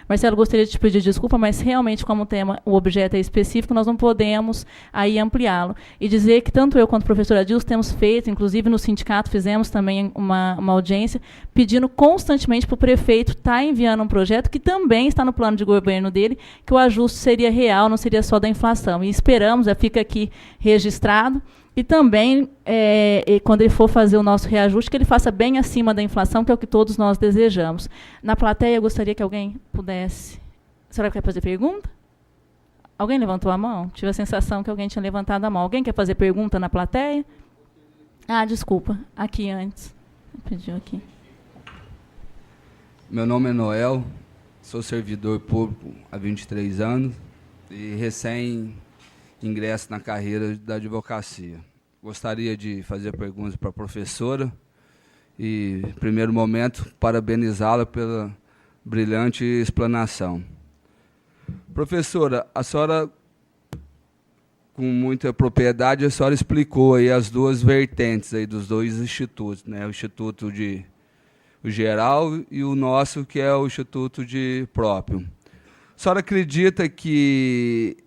Marcelo, gostaria de te pedir desculpa, mas realmente, como o objeto é específico, nós não podemos aí ampliá-lo. E dizer que tanto eu quanto o professor Adilson temos feito, inclusive no sindicato fizemos também uma audiência, pedindo constantemente para o prefeito estar enviando um projeto que também está no plano de governo dele, que o ajuste seria real, não seria só da inflação. E esperamos, fica aqui registrado, e também, quando ele for fazer o nosso reajuste, que ele faça bem acima da inflação, que é o que todos nós desejamos. Na plateia, eu gostaria que alguém pudesse... A senhora quer fazer pergunta? Alguém levantou a mão? Tive a sensação que alguém tinha levantado a mão. Alguém quer fazer pergunta na plateia? Desculpa. Aqui antes. Pediu aqui. Meu nome é Noel, sou servidor público há 23 anos e ingresso na carreira da advocacia. Gostaria de fazer perguntas para a professora e, em primeiro momento, parabenizá-la pela brilhante explanação. Professora, a senhora, com muita propriedade, a senhora explicou aí as duas vertentes aí dos dois institutos, né? O Instituto o geral e o nosso, que é o Instituto próprio. A senhora acredita que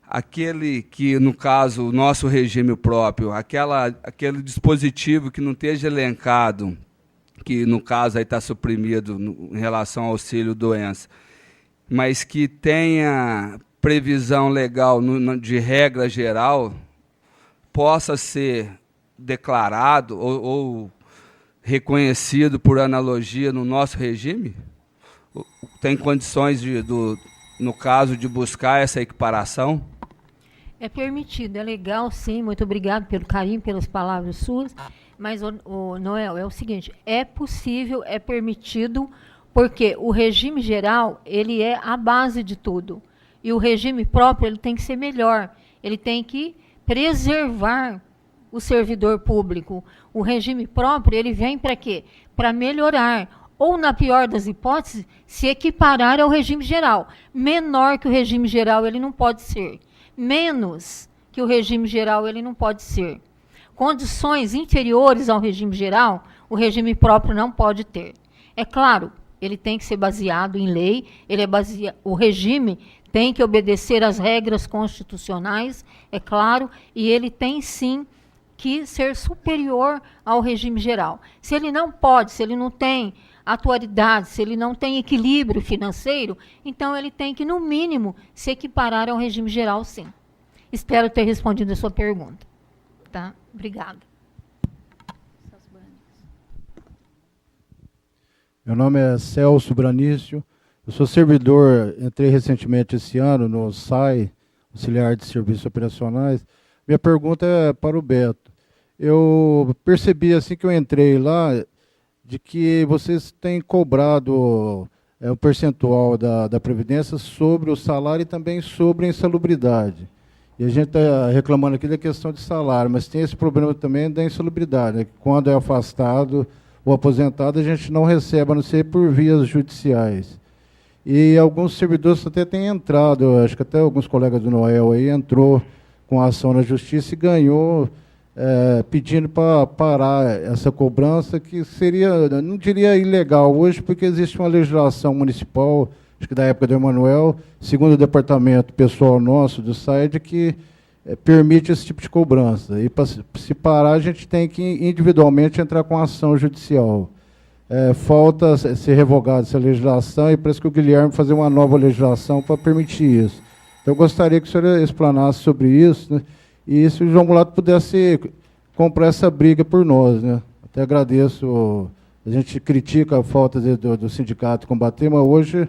aquele que, no caso, o nosso regime próprio, aquele dispositivo que não esteja elencado, que, no caso, está suprimido em relação ao auxílio-doença, mas que tenha previsão legal de regra geral, possa ser declarado ou reconhecido por analogia no nosso regime? Tem condições, no caso, de buscar essa equiparação? É permitido, é legal, sim. Muito obrigado pelo carinho, pelas palavras suas. Mas, Noel, é o seguinte, é possível, é permitido, porque o regime geral, ele é a base de tudo. E o regime próprio, ele tem que ser melhor. Ele tem que preservar o servidor público. O regime próprio, ele vem para quê? Para melhorar, ou, na pior das hipóteses, se equiparar ao regime geral. Menor que o regime geral, ele não pode ser. Menos que o regime geral, ele não pode ser. Condições inferiores ao regime geral, o regime próprio não pode ter. É claro, ele tem que ser baseado em lei, o regime tem que obedecer às regras constitucionais, é claro, e ele tem sim que ser superior ao regime geral. Se ele não pode, se ele não tem atualidade, se ele não tem equilíbrio financeiro, então ele tem que, no mínimo, se equiparar ao regime geral, sim. Espero ter respondido a sua pergunta. Tá? Obrigada. Meu nome é Celso Branício, eu sou servidor, entrei recentemente esse ano no SAI, Auxiliar de Serviços Operacionais. Minha pergunta é para o Beto. Eu percebi assim que eu entrei lá, de que vocês têm cobrado o percentual da Previdência sobre o salário e também sobre a insalubridade. E a gente está reclamando aqui da questão de salário, mas tem esse problema também da insalubridade, né? Quando é afastado ou aposentado, a gente não recebe, a não ser por vias judiciais. E alguns servidores até têm entrado, acho que até alguns colegas do Noel aí entrou com a ação na justiça e ganhou, pedindo para parar essa cobrança, que seria, não diria ilegal hoje, porque existe uma legislação municipal, acho que da época do Emanuel, segundo o departamento pessoal nosso do SAID, que permite esse tipo de cobrança. E para se parar, a gente tem que individualmente entrar com ação judicial. Falta ser revogada essa legislação e parece que o Guilherme vai fazer uma nova legislação para permitir isso. Então, eu gostaria que o senhor explanasse sobre isso, né? E se o João Mulato pudesse comprar essa briga por nós, né? Até agradeço. A gente critica a falta do sindicato combater, mas hoje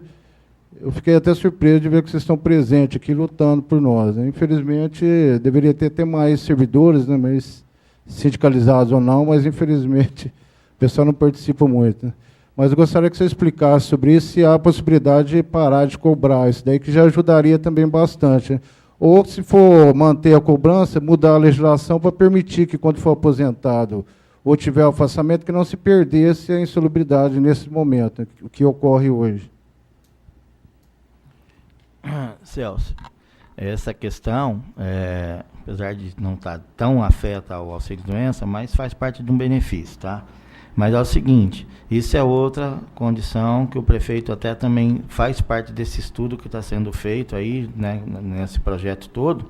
eu fiquei até surpreso de ver que vocês estão presentes aqui lutando por nós, né? Infelizmente, deveria ter até mais servidores, né, mais sindicalizados ou não, mas infelizmente o pessoal não participa muito, né? Mas eu gostaria que você explicasse sobre isso, se há a possibilidade de parar de cobrar isso daí, que já ajudaria também bastante, né? Ou, se for manter a cobrança, mudar a legislação para permitir que, quando for aposentado ou tiver afastamento, que não se perdesse a insalubridade nesse momento, né, o que ocorre hoje. Celso, essa questão, apesar de não estar tão afeta ao auxílio-doença, mas faz parte de um benefício, tá? Mas é o seguinte, isso é outra condição que o prefeito até também faz parte desse estudo que está sendo feito aí, né, nesse projeto todo,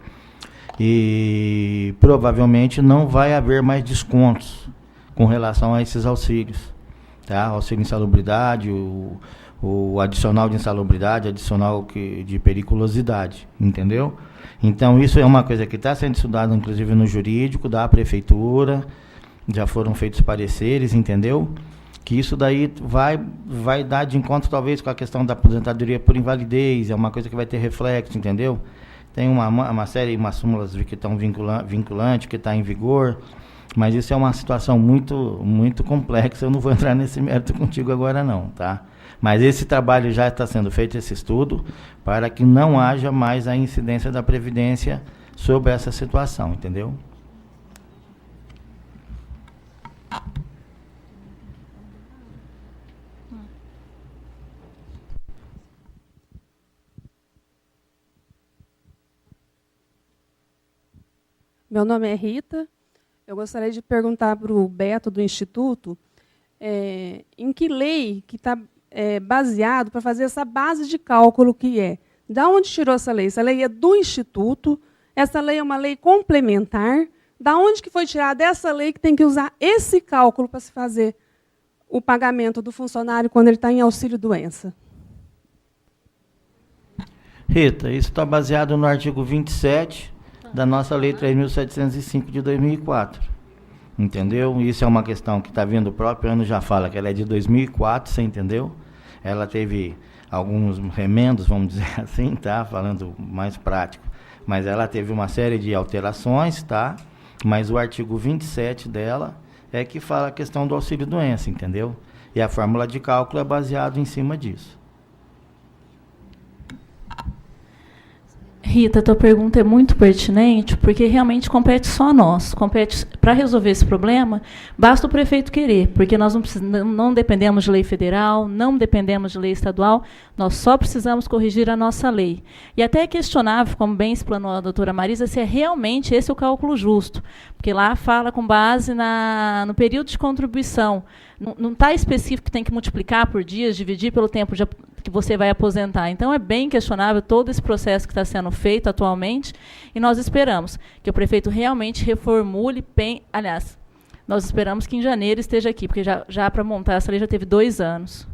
e provavelmente não vai haver mais descontos com relação a esses auxílios, tá? Auxílio insalubridade, o adicional de insalubridade, adicional de periculosidade, entendeu? Então, isso é uma coisa que está sendo estudada, inclusive, no jurídico da prefeitura, já foram feitos pareceres, entendeu? Que isso daí vai dar de encontro, talvez, com a questão da aposentadoria por invalidez, é uma coisa que vai ter reflexo, entendeu? Tem uma série, umas súmulas que estão vinculantes, que está em vigor, mas isso é uma situação muito, muito complexa, eu não vou entrar nesse mérito contigo agora não, tá? Mas esse trabalho já está sendo feito, esse estudo, para que não haja mais a incidência da Previdência sobre essa situação, entendeu? Meu nome é Rita. Eu gostaria de perguntar para o Beto, do Instituto, em que lei que está baseado para fazer essa base de cálculo que é. Da onde tirou essa lei? Essa lei é do Instituto, essa lei é uma lei complementar. Da onde que foi tirada essa lei que tem que usar esse cálculo para se fazer o pagamento do funcionário quando ele está em auxílio-doença? Rita, isso está baseado no artigo 27 da nossa Lei 3.705 de 2004. Entendeu? Isso é uma questão que está vindo, o próprio ano já fala que ela é de 2004, você entendeu? Ela teve alguns remendos, vamos dizer assim, tá? Falando mais prático. Mas ela teve uma série de alterações, tá? Mas o artigo 27 dela é que fala a questão do auxílio-doença, entendeu? E a fórmula de cálculo é baseada em cima disso. Rita, tua pergunta é muito pertinente, porque realmente compete só a nós. Compete, para resolver esse problema, basta o prefeito querer, porque nós não dependemos de lei federal, não dependemos de lei estadual, nós só precisamos corrigir a nossa lei. E até é questionável, como bem explanou a doutora Marisa, se é realmente esse o cálculo justo, porque lá fala com base no período de contribuição. Não está específico que tem que multiplicar por dias, dividir pelo tempo que você vai aposentar. Então, é bem questionável todo esse processo que está sendo feito atualmente, e nós esperamos que o prefeito realmente reformule, aliás, nós esperamos que em janeiro esteja aqui, porque já para montar essa lei já teve 2 anos.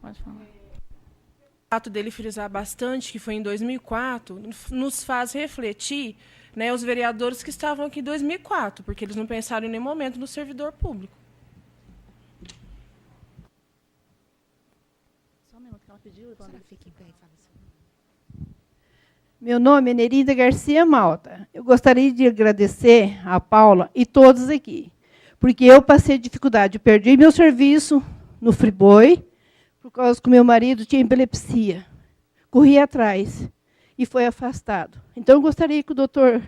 Pode falar. O fato dele frisar bastante, que foi em 2004, nos faz refletir, né, os vereadores que estavam aqui em 2004, porque eles não pensaram em nenhum momento no servidor público. Meu nome é Nerinda Garcia Malta. Eu gostaria de agradecer a Paula e todos aqui, porque eu passei dificuldade, eu perdi meu serviço no Friboi, por causa que o meu marido tinha epilepsia. Corri atrás e foi afastado. Então, eu gostaria que o doutor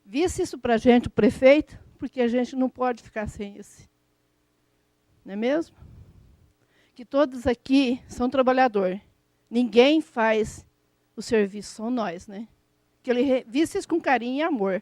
visse isso para a gente, o prefeito, porque a gente não pode ficar sem isso. Não é mesmo? Que todos aqui são trabalhadores. Ninguém faz o serviço, são nós, né? Que ele visse isso com carinho e amor.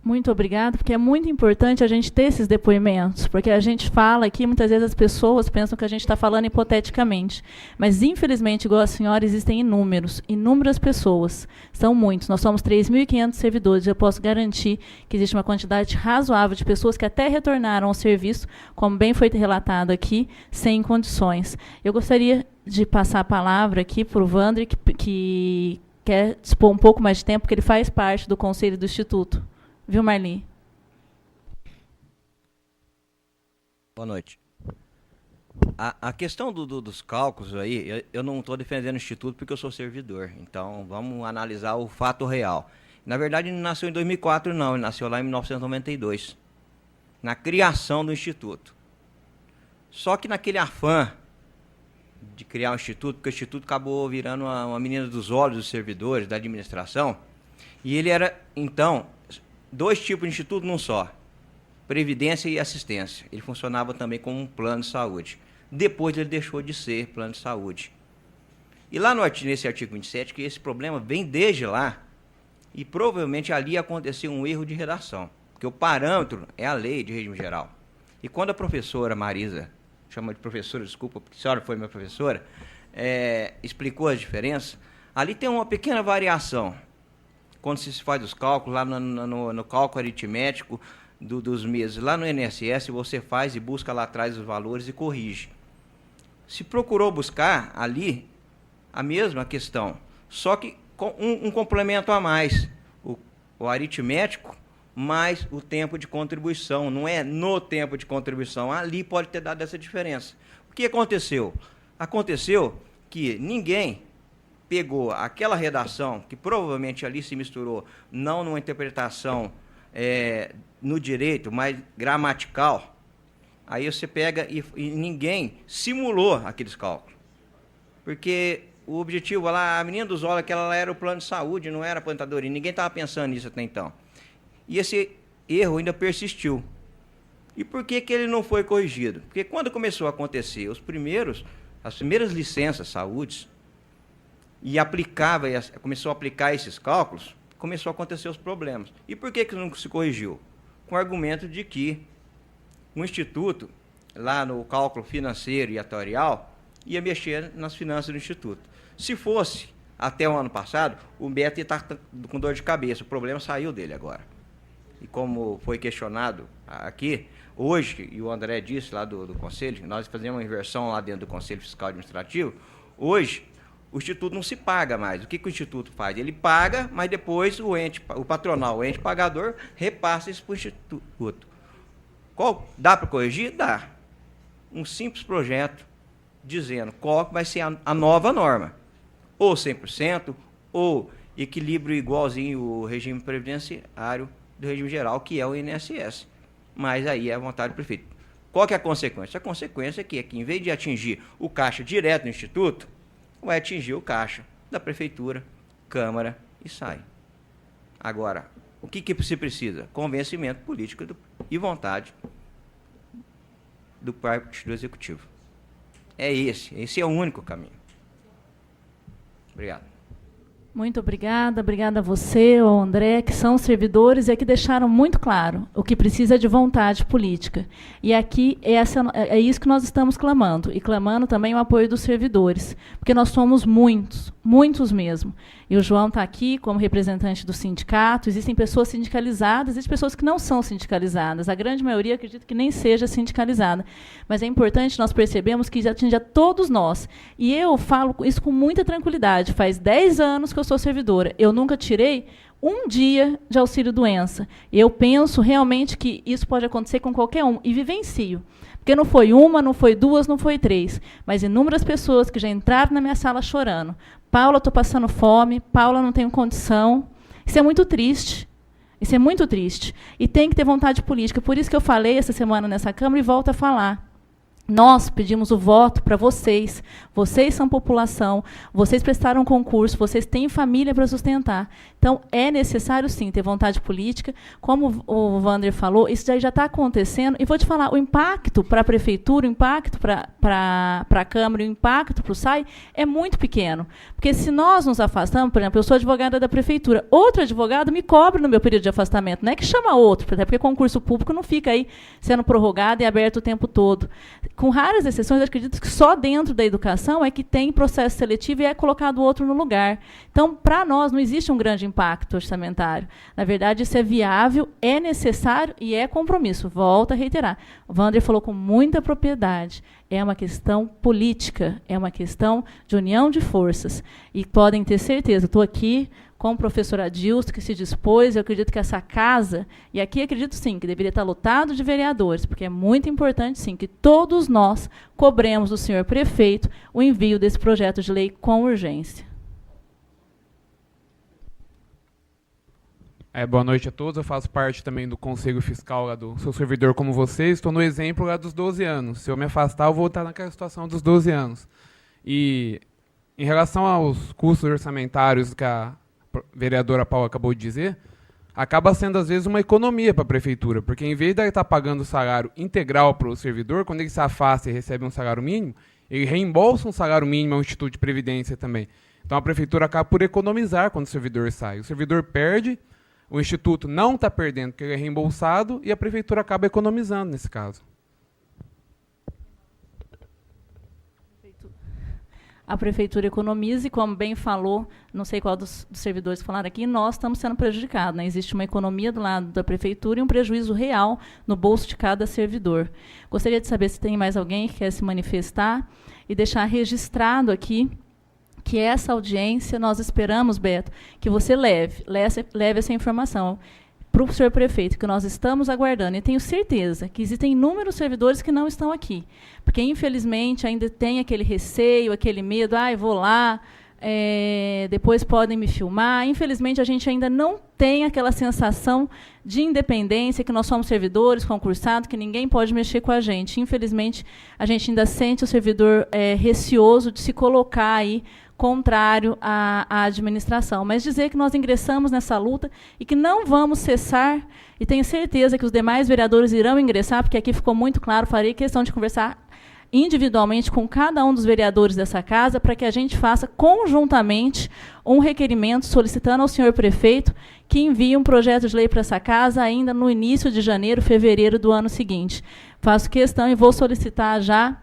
Muito obrigada, porque é muito importante a gente ter esses depoimentos, porque a gente fala aqui, muitas vezes as pessoas pensam que a gente está falando hipoteticamente, mas, infelizmente, igual a senhora, existem inúmeras pessoas, são muitos, nós somos 3.500 servidores, eu posso garantir que existe uma quantidade razoável de pessoas que até retornaram ao serviço, como bem foi relatado aqui, sem condições. Eu gostaria de passar a palavra aqui para o Wander, que quer dispor um pouco mais de tempo, porque ele faz parte do conselho do Instituto. Viu, Marli? Boa noite. A questão dos cálculos aí, eu não estou defendendo o Instituto porque eu sou servidor. Então, vamos analisar o fato real. Na verdade, ele não nasceu em 2004, não. Ele nasceu lá em 1992, na criação do Instituto. Só que naquele afã de criar um Instituto, porque o Instituto acabou virando uma menina dos olhos dos servidores, da administração, e ele era, então, 2 tipos de Instituto num só. Previdência e assistência. Ele funcionava também como um plano de saúde. Depois ele deixou de ser plano de saúde. E lá nesse artigo 27, que esse problema vem desde lá, e provavelmente ali aconteceu um erro de redação, porque o parâmetro é a lei de regime geral. E quando a professora Marisa, chama de professora, desculpa, porque a senhora foi minha professora, explicou as diferenças, ali tem uma pequena variação. Quando se faz os cálculos, lá no cálculo aritmético dos meses, lá no INSS, você faz e busca lá atrás os valores e corrige. Se procurou buscar ali a mesma questão, só que com um complemento a mais, o aritmético mais o tempo de contribuição, não é no tempo de contribuição, ali pode ter dado essa diferença. O que aconteceu? Aconteceu que ninguém pegou aquela redação, que provavelmente ali se misturou, não numa interpretação no direito, mas gramatical, aí você pega e ninguém simulou aqueles cálculos. Porque o objetivo lá, a menina dos olhos, que ela era o plano de saúde, não era a aposentadoria, ninguém estava pensando nisso até então. E esse erro ainda persistiu. E por que ele não foi corrigido? Porque quando começou a acontecer as primeiras licenças saúde, e começou a aplicar esses cálculos, começou a acontecer os problemas. E por que não se corrigiu? Com o argumento de que o Instituto, lá no cálculo financeiro e atuarial, ia mexer nas finanças do Instituto. Se fosse até o ano passado, o Beto ia estar com dor de cabeça, o problema saiu dele agora. E como foi questionado aqui, hoje, e o André disse lá do Conselho, nós fazemos uma inversão lá dentro do Conselho Fiscal Administrativo, hoje o Instituto não se paga mais. O que o Instituto faz? Ele paga, mas depois o patronal, o ente pagador, repassa isso para o Instituto. Dá para corrigir? Dá. Um simples projeto dizendo qual vai ser a nova norma. Ou 100%, ou equilíbrio igualzinho o regime previdenciário do regime geral, que é o INSS. Mas aí é a vontade do prefeito. Qual que é a consequência? A consequência é que em vez de atingir o caixa direto no Instituto, vai atingir o caixa da Prefeitura, Câmara e SAI. Agora, o que se precisa? Convencimento político e vontade do parte do Executivo. Esse é o único caminho. Obrigado. Muito obrigada. Obrigada a você, ao André, que são servidores e que deixaram muito claro o que precisa de vontade política. E aqui é isso que nós estamos clamando. E clamando também o apoio dos servidores, porque nós somos muitos, muitos mesmo. E o João está aqui como representante do sindicato. Existem pessoas sindicalizadas, existem pessoas que não são sindicalizadas. A grande maioria, acredito que nem seja sindicalizada. Mas é importante nós percebermos que atinge a todos nós. E eu falo isso com muita tranquilidade. Faz 10 anos que eu sou servidora. Eu nunca tirei um dia de auxílio-doença. Eu penso realmente que isso pode acontecer com qualquer um. E vivencio. Porque não foi uma, não foi duas, não foi 3. Mas inúmeras pessoas que já entraram na minha sala chorando. Paula, estou passando fome. Paula, não tenho condição. Isso é muito triste. Isso é muito triste. E tem que ter vontade política. Por isso que eu falei essa semana nessa Câmara e volto a falar. Nós pedimos o voto para vocês. Vocês são população, vocês prestaram concurso, vocês têm família para sustentar. Então, é necessário, sim, ter vontade política. Como o Wander falou, isso já está acontecendo. E vou te falar, o impacto para a Prefeitura, o impacto para a Câmara, o impacto para o SAI é muito pequeno. Porque se nós nos afastamos, por exemplo, eu sou advogada da Prefeitura, outro advogado me cobra no meu período de afastamento. Não é que chama outro, até porque concurso público não fica aí sendo prorrogado e aberto o tempo todo. Com raras exceções, eu acredito que só dentro da educação é que tem processo seletivo e é colocado outro no lugar. Então, para nós, não existe um grande impacto. impacto orçamentário. Na verdade, isso é viável, é necessário e é compromisso. Volto a reiterar. O Wander falou com muita propriedade. É uma questão política, é uma questão de união de forças. E podem ter certeza, estou aqui com o professor Adilson, que se dispôs, eu acredito que essa casa, e aqui acredito sim, que deveria estar lotado de vereadores, porque é muito importante sim, que todos nós cobremos do senhor prefeito o envio desse projeto de lei com urgência. Boa noite a todos, eu faço parte também do Conselho Fiscal lá do seu servidor como vocês, estou no exemplo lá dos 12 anos. Se eu me afastar, eu vou estar naquela situação dos 12 anos. E em relação aos custos orçamentários que a vereadora Paula acabou de dizer, acaba sendo, às vezes, uma economia para a prefeitura, porque em vez de ele estar pagando o salário integral para o servidor, quando ele se afasta e recebe um salário mínimo, ele reembolsa um salário mínimo ao Instituto de Previdência também. Então a prefeitura acaba por economizar quando o servidor sai. O servidor perde, o Instituto não está perdendo porque ele é reembolsado e a prefeitura acaba economizando nesse caso. A prefeitura economiza e, como bem falou, não sei qual dos servidores que falaram aqui, nós estamos sendo prejudicados, né? Existe uma economia do lado da prefeitura e um prejuízo real no bolso de cada servidor. Gostaria de saber se tem mais alguém que quer se manifestar e deixar registrado aqui que essa audiência, nós esperamos, Beto, que você leve essa informação para o senhor prefeito, que nós estamos aguardando. E tenho certeza que existem inúmeros servidores que não estão aqui, porque, infelizmente, ainda tem aquele receio, aquele medo, vou lá, depois podem me filmar. Infelizmente, a gente ainda não tem aquela sensação de independência, que nós somos servidores, concursados, que ninguém pode mexer com a gente. Infelizmente, a gente ainda sente o servidor receoso de se colocar aí contrário à administração, mas dizer que nós ingressamos nessa luta e que não vamos cessar, e tenho certeza que os demais vereadores irão ingressar, porque aqui ficou muito claro, farei questão de conversar individualmente com cada um dos vereadores dessa casa, para que a gente faça conjuntamente um requerimento solicitando ao senhor prefeito que envie um projeto de lei para essa casa ainda no início de janeiro, fevereiro do ano seguinte. Faço questão e vou solicitar já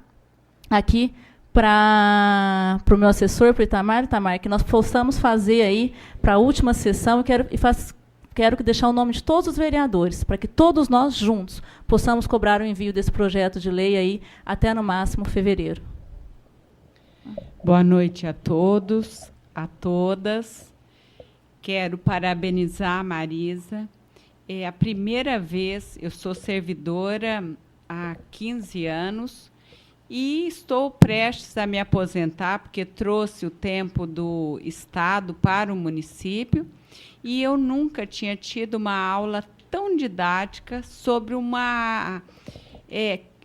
aqui para o meu assessor, para o Itamar, que nós possamos fazer aí para a última sessão, quero deixar o nome de todos os vereadores, para que todos nós juntos possamos cobrar o envio desse projeto de lei aí até no máximo fevereiro. Boa noite a todos, a todas. Quero parabenizar a Marisa. É a primeira vez, eu sou servidora há 15 anos, e estou prestes a me aposentar, porque trouxe o tempo do Estado para o município, e eu nunca tinha tido uma aula tão didática sobre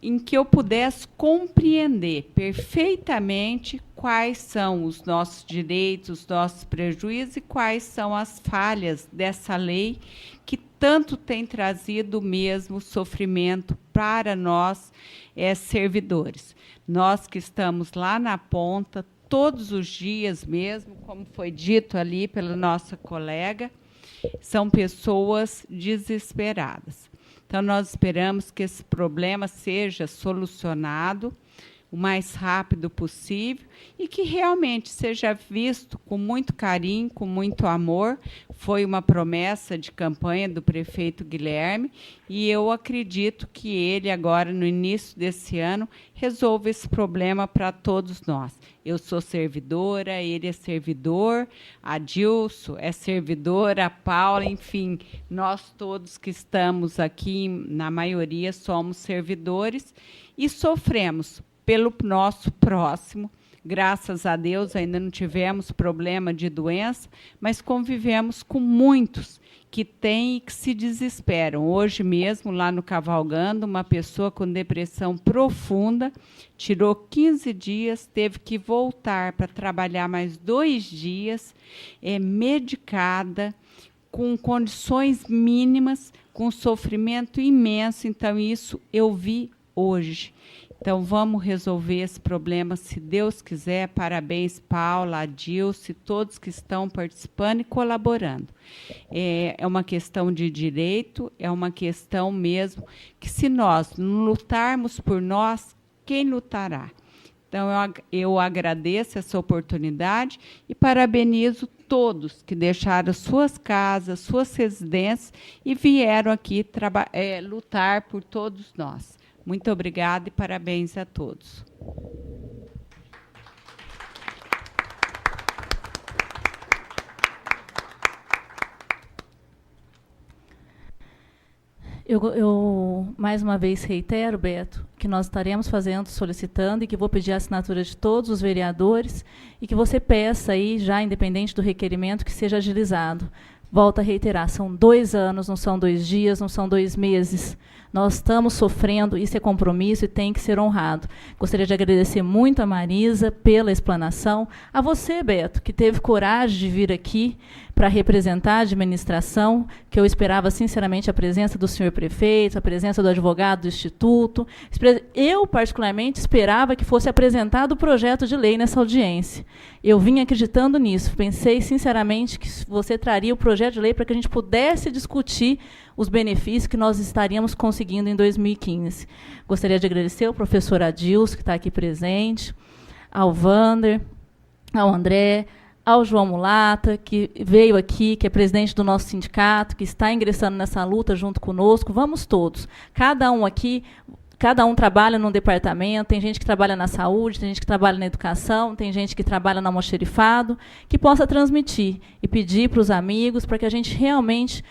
em que eu pudesse compreender perfeitamente quais são os nossos direitos, os nossos prejuízos e quais são as falhas dessa lei que tanto tem trazido mesmo sofrimento para nós, servidores. Nós que estamos lá na ponta, todos os dias mesmo, como foi dito ali pela nossa colega, são pessoas desesperadas. Então, nós esperamos que esse problema seja solucionado o mais rápido possível e que realmente seja visto com muito carinho, com muito amor. Foi uma promessa de campanha do prefeito Guilherme e eu acredito que ele agora, no início desse ano, resolva esse problema para todos nós. Eu sou servidora, ele é servidor, a Adilson é servidora, a Paula, enfim, nós todos que estamos aqui, na maioria, somos servidores e sofremos pelo nosso próximo. Graças a Deus, ainda não tivemos problema de doença, mas convivemos com muitos que têm e que se desesperam. Hoje mesmo, lá no Cavalgando, uma pessoa com depressão profunda, tirou 15 dias, teve que voltar para trabalhar mais 2 dias, medicada, com condições mínimas, com sofrimento imenso. Então, isso eu vi hoje. Então, vamos resolver esse problema, se Deus quiser. Parabéns, Paula, Adilson, todos que estão participando e colaborando. É uma questão de direito, é uma questão mesmo que, se nós não lutarmos por nós, quem lutará? Então, eu agradeço essa oportunidade e parabenizo todos que deixaram suas casas, suas residências e vieram aqui lutar por todos nós. Muito obrigada e parabéns a todos. Eu mais uma vez reitero, Beto, que nós estaremos solicitando e que vou pedir a assinatura de todos os vereadores e que você peça aí, já independente do requerimento, que seja agilizado. Volto a reiterar, são 2 anos, não são 2 dias, não são 2 meses. Nós estamos sofrendo, isso é compromisso e tem que ser honrado. Gostaria de agradecer muito a Marisa pela explanação, a você, Beto, que teve coragem de vir aqui para representar a administração, que eu esperava sinceramente a presença do senhor prefeito, a presença do advogado do Instituto. Eu, particularmente, esperava que fosse apresentado o projeto de lei nessa audiência. Eu vim acreditando nisso. Pensei, sinceramente, que você traria o projeto de lei para que a gente pudesse discutir os benefícios que nós estaríamos conseguindo em 2015. Gostaria de agradecer ao professor Adilson, que está aqui presente, ao Vander, ao André, ao João Mulata, que veio aqui, que é presidente do nosso sindicato, que está ingressando nessa luta junto conosco. Vamos todos. Cada um trabalha num departamento, tem gente que trabalha na saúde, tem gente que trabalha na educação, tem gente que trabalha no almoxerifado, que possa transmitir e pedir para os amigos, para que a gente realmente,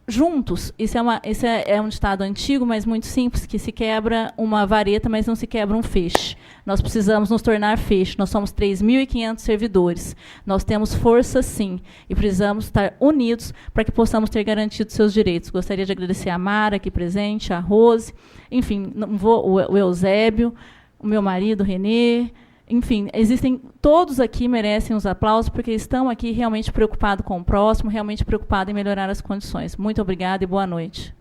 juntos, isso é um ditado antigo, mas muito simples, que se quebra uma vareta, mas não se quebra um feixe. Nós precisamos nos tornar feixe. Nós somos 3.500 servidores. Nós temos força, sim, e precisamos estar unidos para que possamos ter garantido seus direitos. Gostaria de agradecer a Mara, aqui presente, a Rose, enfim, o Eusébio, o meu marido, o Renê. Enfim, todos aqui merecem os aplausos, porque estão aqui realmente preocupados com o próximo, realmente preocupados em melhorar as condições. Muito obrigada e boa noite.